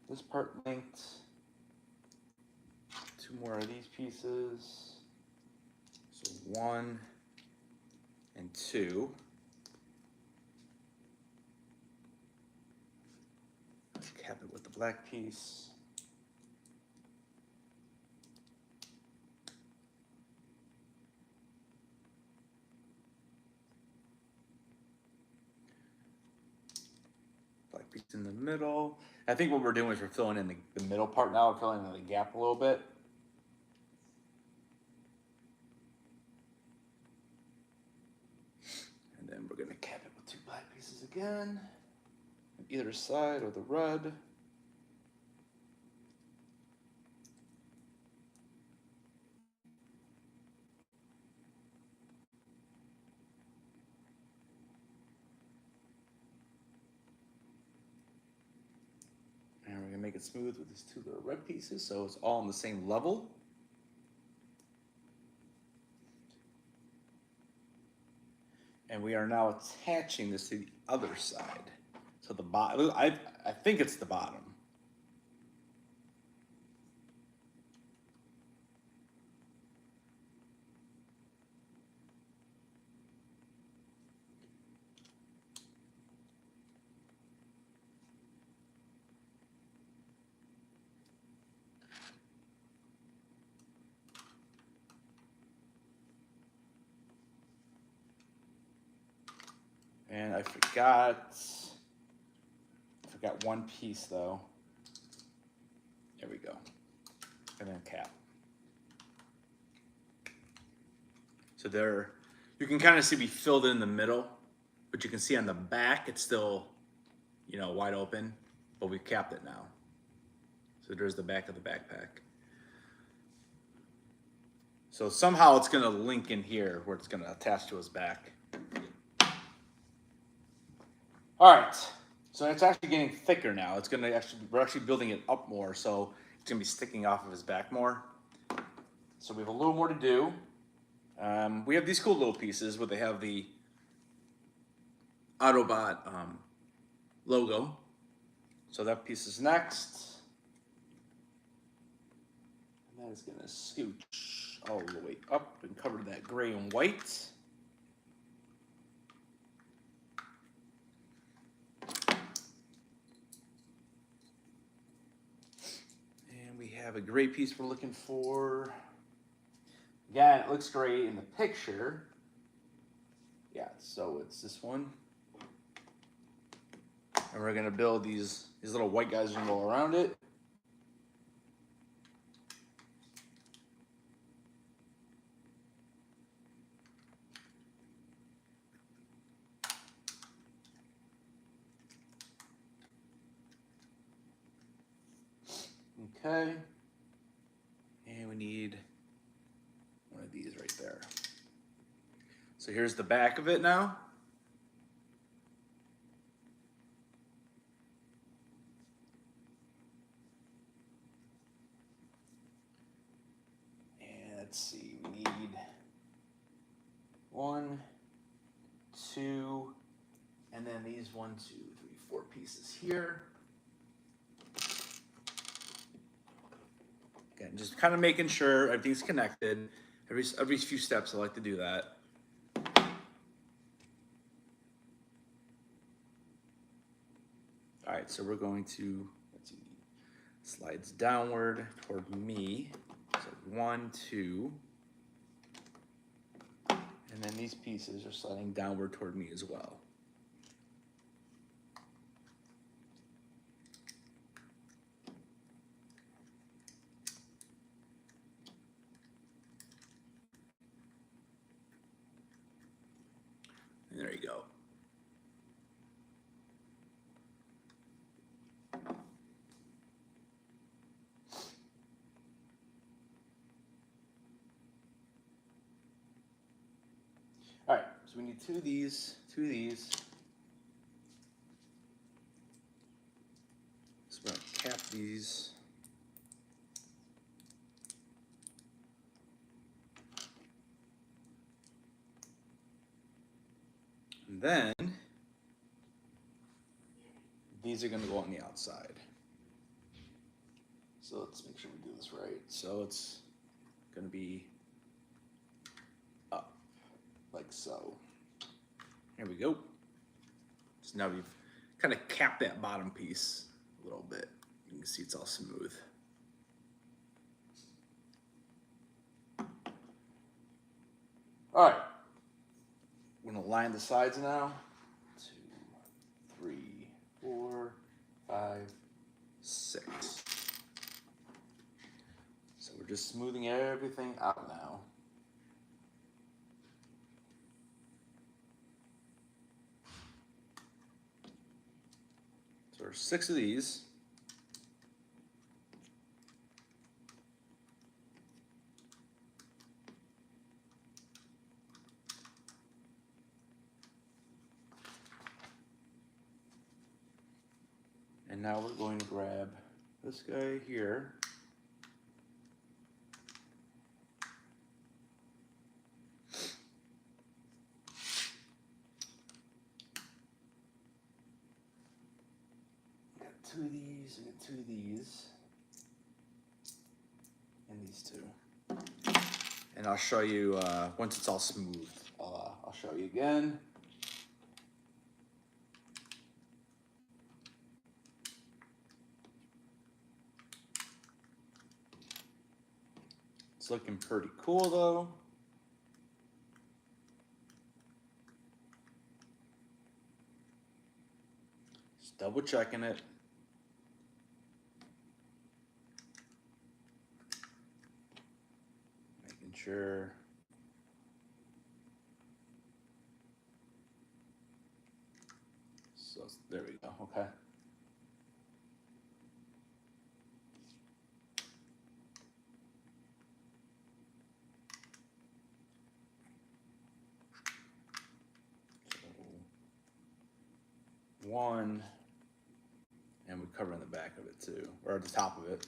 this part linked, 2 more of these pieces, so 1 and 2. Let's cap it with the black piece. Black piece in the middle. I think what we're doing is we're filling in the middle part now. We're filling in the gap a little bit. And then we're going to cap it with 2 black pieces again, on either side of the red. And we're going to make it smooth with these 2 little red pieces so it's all on the same level. And we are now attaching this to the other side. So the bottom, I think it's the bottom. And I forgot one piece though. There we go. And then cap. So there, you can kind of see we filled it in the middle, but you can see on the back it's still, you know, wide open, but we capped it now. So there's the back of the backpack. So somehow it's gonna link in here where it's gonna attach to his back. All right, so it's actually getting thicker now. It's gonna we're actually building it up more, so it's gonna be sticking off of his back more. So we have a little more to do. We have these cool little pieces where they have the Autobot logo. So that piece is next. And that is gonna scooch all the way up and cover that gray and white. Have a gray piece we're looking for. Again, it looks great in the picture. Yeah, so it's this one. And we're gonna build these little white guys and go around it. Okay. And we need one of these right there. So here's the back of it now. And let's see, we need 1, 2, and then these 1, 2, 3, 4 pieces here. Again, just kind of making sure everything's connected. Every few steps, I like to do that. All right, so we're going to, let's see, slides downward toward me. So 1, 2. And then these pieces are sliding downward toward me as well. And there you go. All right, so we need 2 of these, 2 of these. So we're gonna cap these. And then these are gonna go on the outside. So let's make sure we do this right. So it's gonna be up, like so. Here we go. So now we've kind of capped that bottom piece a little bit. You can see it's all smooth. All right. We're gonna line the sides now. 2, 3, 4, 5, 6. So we're just smoothing everything out now. So there's 6 of these. And now we're going to grab this guy here. Got 2 of these, and 2 of these, and these 2. And I'll show you once it's all smooth. I'll show you again. It's looking pretty cool though. Just double checking it. Making sure. So there we go, okay. One, and we're covering the back of it too, or at the top of it.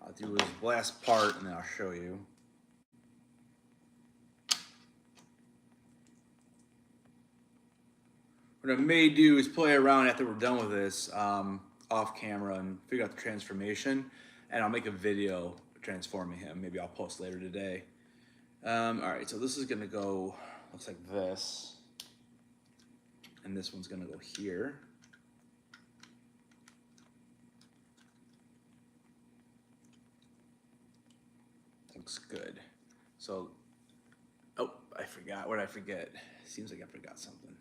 I'll do this last part and then I'll show you. What I may do is play around after we're done with this off camera and figure out the transformation, and I'll make a video transforming him. Maybe I'll post later today. All right, so this is gonna go, looks like this. And this one's gonna go here. Looks good. So, oh, I forgot. What did I forget? Seems like I forgot something.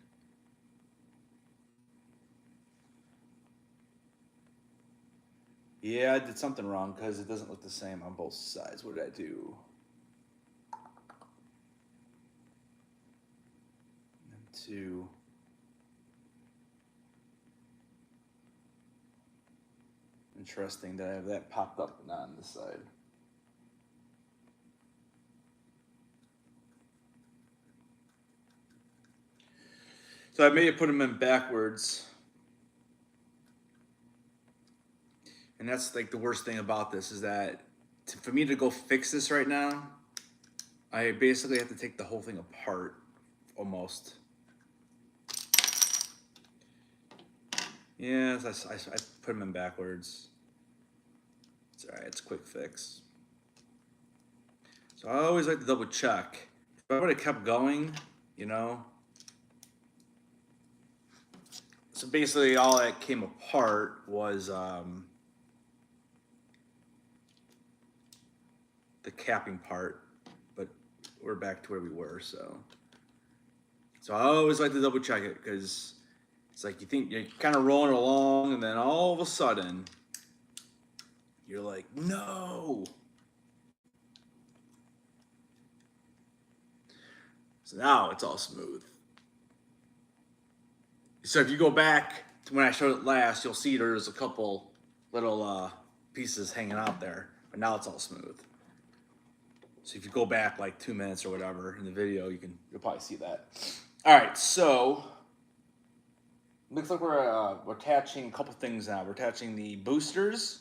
Yeah, I did something wrong because it doesn't look the same on both sides. What did I do? And 2. Interesting that I have that popped up but not on this side. So I may have put them in backwards. And that's like the worst thing about this is that for me to go fix this right now, I basically have to take the whole thing apart almost. Yeah, I put them in backwards. It's all right, it's a quick fix. So I always like to double check. If I would have kept going, you know. So basically all that came apart was the capping part, but we're back to where we were, so I always like to double check it, because it's like you think you're kind of rolling along, and then all of a sudden you're like, no. So now it's all smooth. So if you go back to when I showed it last, you'll see there's a couple little pieces hanging out there, but now it's all smooth. So if you go back like 2 minutes or whatever in the video, you'll probably see that. All right, so looks like we're attaching a couple things now. We're attaching the boosters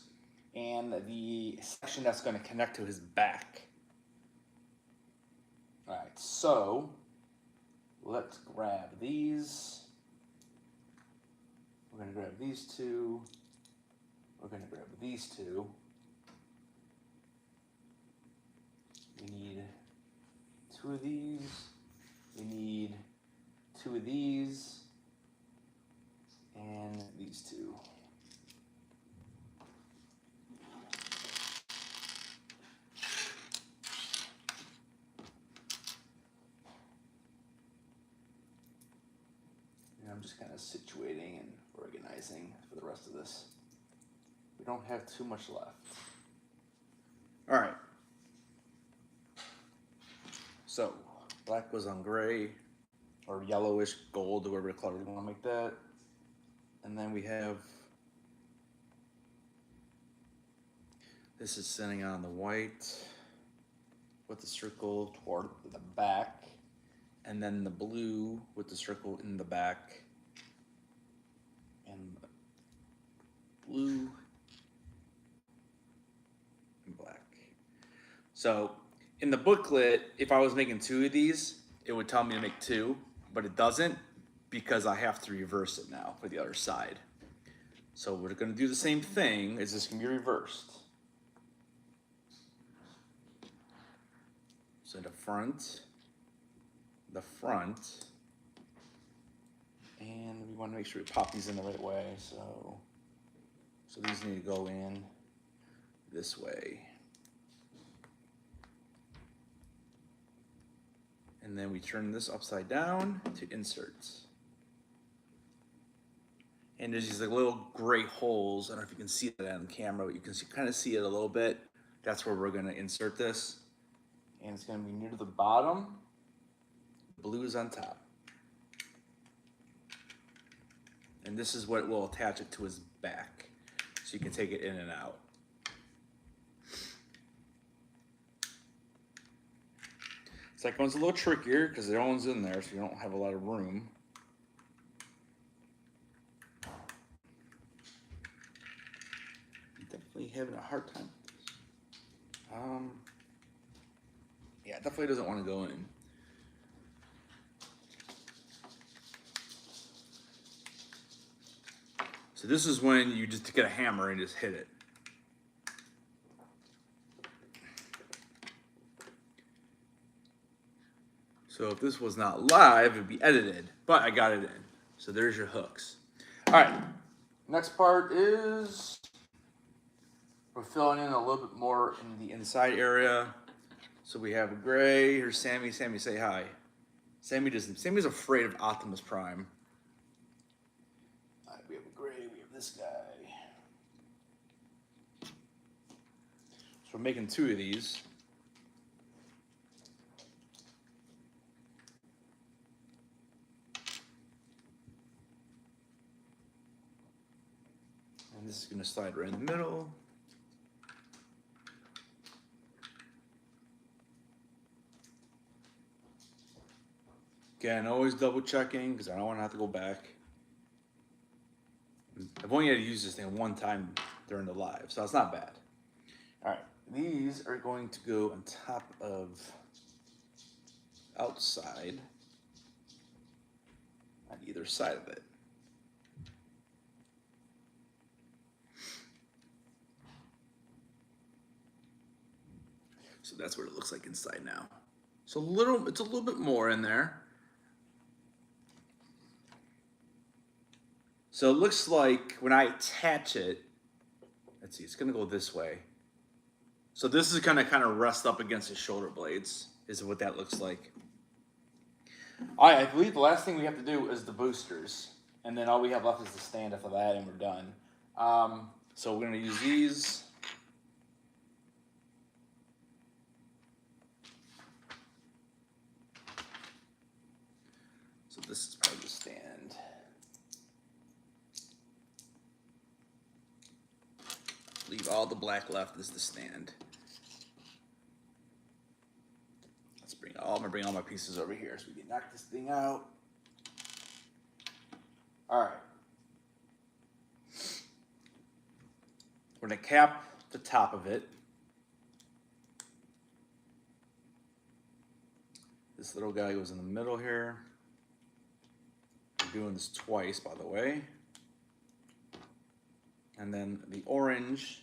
and the section that's going to connect to his back. All right, so let's grab these. We're going to grab these two. We're going to grab these two. We need 2 of these. We need 2 of these. And these 2. And I'm just kind of situating and organizing for the rest of this. We don't have too much left. All right. So black goes on gray or yellowish gold, whatever color we want to make that. And then we have, this is sitting on the white with the circle toward the back, and then the blue with the circle in the back, and blue and black. So in the booklet, if I was making 2 of these, it would tell me to make 2, but it doesn't, because I have to reverse it now for the other side. So we're gonna do the same thing, it's just gonna be reversed. So the front, and we wanna make sure we pop these in the right way, so these need to go in this way. And then we turn this upside down to inserts. And there's these like little gray holes. I don't know if you can see that on camera, but you can kind of see it a little bit. That's where we're gonna insert this. And it's gonna be near the bottom. Blue is on top. And this is what will attach it to his back. So you can take it in and out. Second one's a little trickier because the other one's in there, so you don't have a lot of room. Definitely having a hard time with this. Yeah, it definitely doesn't want to go in. So this is when you just get a hammer and just hit it. So if this was not live, it'd be edited, but I got it in. So there's your hooks. All right, next part is we're filling in a little bit more in the inside area. So we have gray. Here's Sammy. Sammy, say hi. Sammy's afraid of Optimus Prime. All right, we have a gray. We have this guy. So we're making 2 of these. And this is going to slide right in the middle. Again, always double checking because I don't want to have to go back. I've only had to use this thing 1 time during the live, so it's not bad. All right, these are going to go on top of outside on either side of it. So that's what it looks like inside now. So it's a little bit more in there. So it looks like when I attach it, let's see, it's gonna go this way. So this is gonna kind of rest up against his shoulder blades, is what that looks like. All right, I believe the last thing we have to do is the boosters. And then all we have left is the stand after that, and we're done. So we're gonna use these. So this is part of the stand. Leave all the black left as the stand. I'm gonna bring all my pieces over here so we can knock this thing out. All right. We're gonna cap the top of it. This little guy goes in the middle here. We're doing this twice, by the way. And then the orange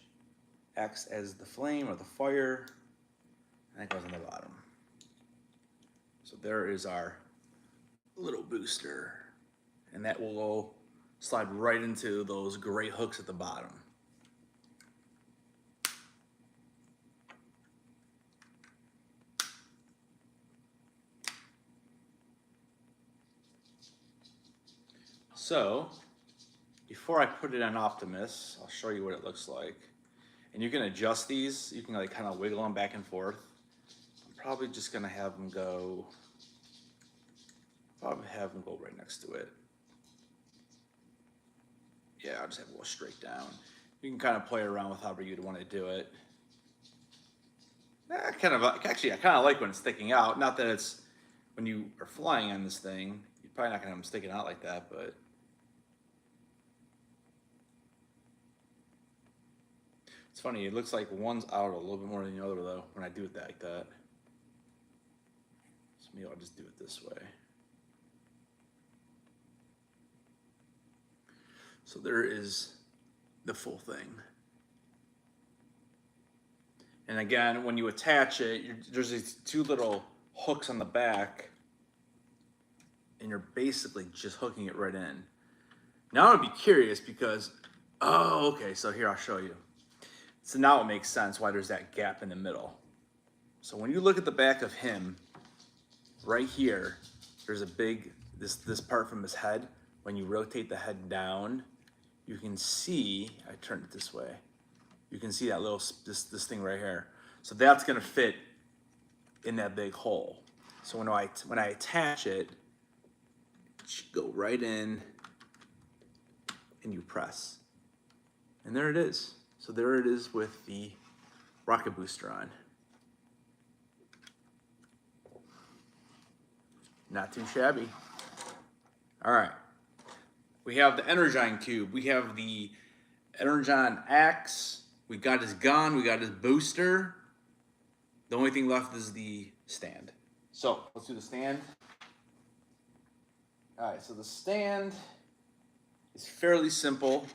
acts as the flame or the fire, and that goes on the bottom. So there is our little booster, and that will go slide right into those gray hooks at the bottom. So before I put it on Optimus, I'll show you what it looks like. And you can adjust these. You can like kind of wiggle them back and forth. I'm probably just gonna have them go, right next to it. Yeah, I'll just have it go straight down. You can kind of play around with however you'd want to do it. Actually, I kind of like when it's sticking out. Not that it's, when you are flying on this thing, you're probably not gonna have them sticking out like that, but it's funny, it looks like one's out a little bit more than the other though, when I do it like that. So maybe I'll just do it this way. So there is the full thing. And again, when you attach it, there's these two little hooks on the back, and you're basically just hooking it right in. Now I'd be curious because, oh, okay, so here I'll show you. So now it makes sense why there's that gap in the middle. So when you look at the back of him, right here, there's a big, this part from his head. When you rotate the head down, you can see, I turned it this way, you can see that little, this thing right here. So that's gonna fit in that big hole. So when I attach it, it should go right in and you press. And there it is. So there it is with the rocket booster on. Not too shabby. All right. We have the Energizing Cube. We have the Energon axe. We got his gun. We got his booster. The only thing left is the stand. So let's do the stand. All right, so the stand is fairly simple.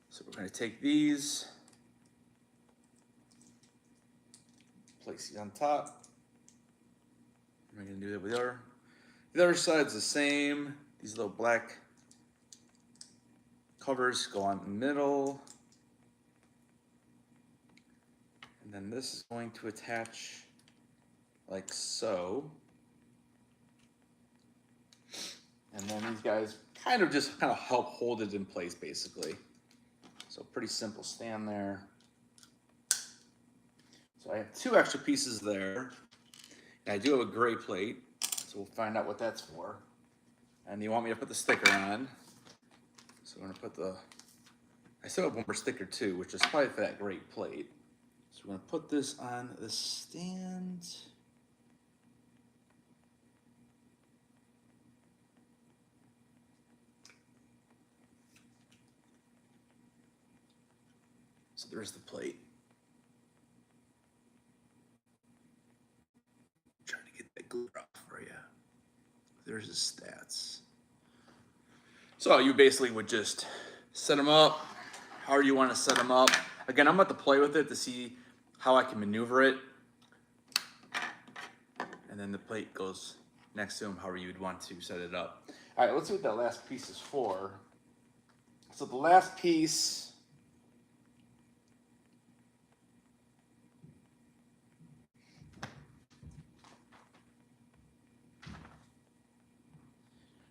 So we're going to take these, place these on top. We're going to do that with the other. The other side's the same. These little black covers go on the middle. And then this is going to attach like so. And then these guys kind of help hold it in place basically. So pretty simple stand there. So I have two extra pieces there. And I do have a gray plate. So we'll find out what that's for. And you want me to put the sticker on. So we're gonna put I still have one more sticker too, which is probably for that gray plate. So we're gonna put this on the stand. So there's the plate. Trying to get that glue off for you. There's his stats. So you basically would just set them up however you want to set them up. Again, I'm about to play with it to see how I can maneuver it. And then the plate goes next to him however you'd want to set it up. All right, let's see what that last piece is for. So the last piece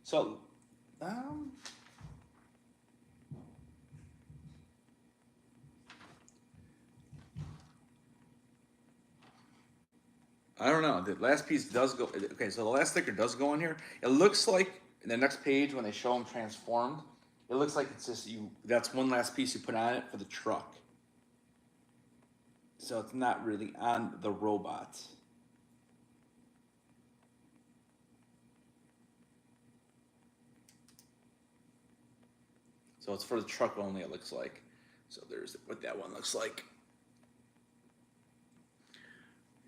So, I don't know. The last piece does go. Okay, so the last sticker does go in here. It looks like in the next page when they show them transformed, it looks like it's just you. That's one last piece you put on it for the truck. So it's not really on the robot. So it's for the truck only, it looks like. So there's what that one looks like.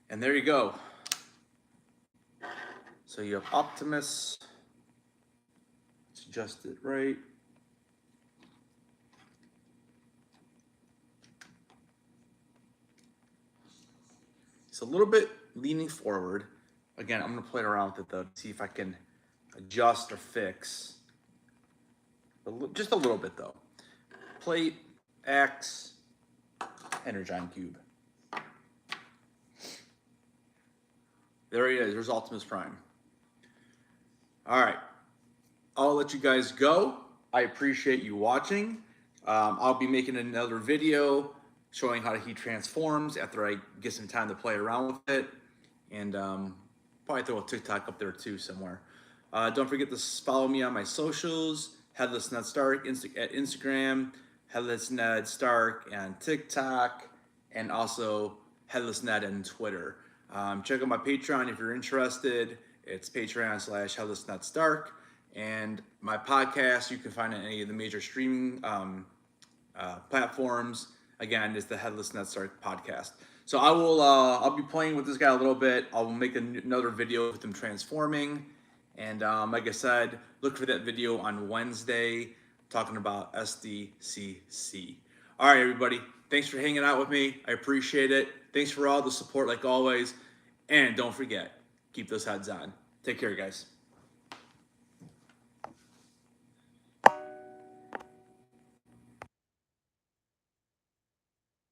And there you go. So you have Optimus. Let's adjust it right. It's a little bit leaning forward. Again, I'm gonna play around with it though, to see if I can adjust or fix. Just a little bit though. Plate, X, Energizing Cube. There he is, there's Optimus Prime. All right, I'll let you guys go. I appreciate you watching. I'll be making another video showing how he transforms after I get some time to play around with it. And probably throw a TikTok up there too somewhere. Don't forget to follow me on my socials, Headless Ned Stark at Instagram, Headless Ned Stark on TikTok, and also Headless Ned on Twitter. Check out my Patreon if you're interested. It's Patreon/Headless Ned Stark. And my podcast you can find on any of the major streaming platforms. Again, it's the Headless Ned Stark podcast. So I will, I'll be playing with this guy a little bit. I'll make another video with him transforming. And like I said, look for that video on Wednesday talking about SDCC. All right, everybody. Thanks for hanging out with me. I appreciate it. Thanks for all the support like always. And don't forget, keep those heads on. Take care, guys.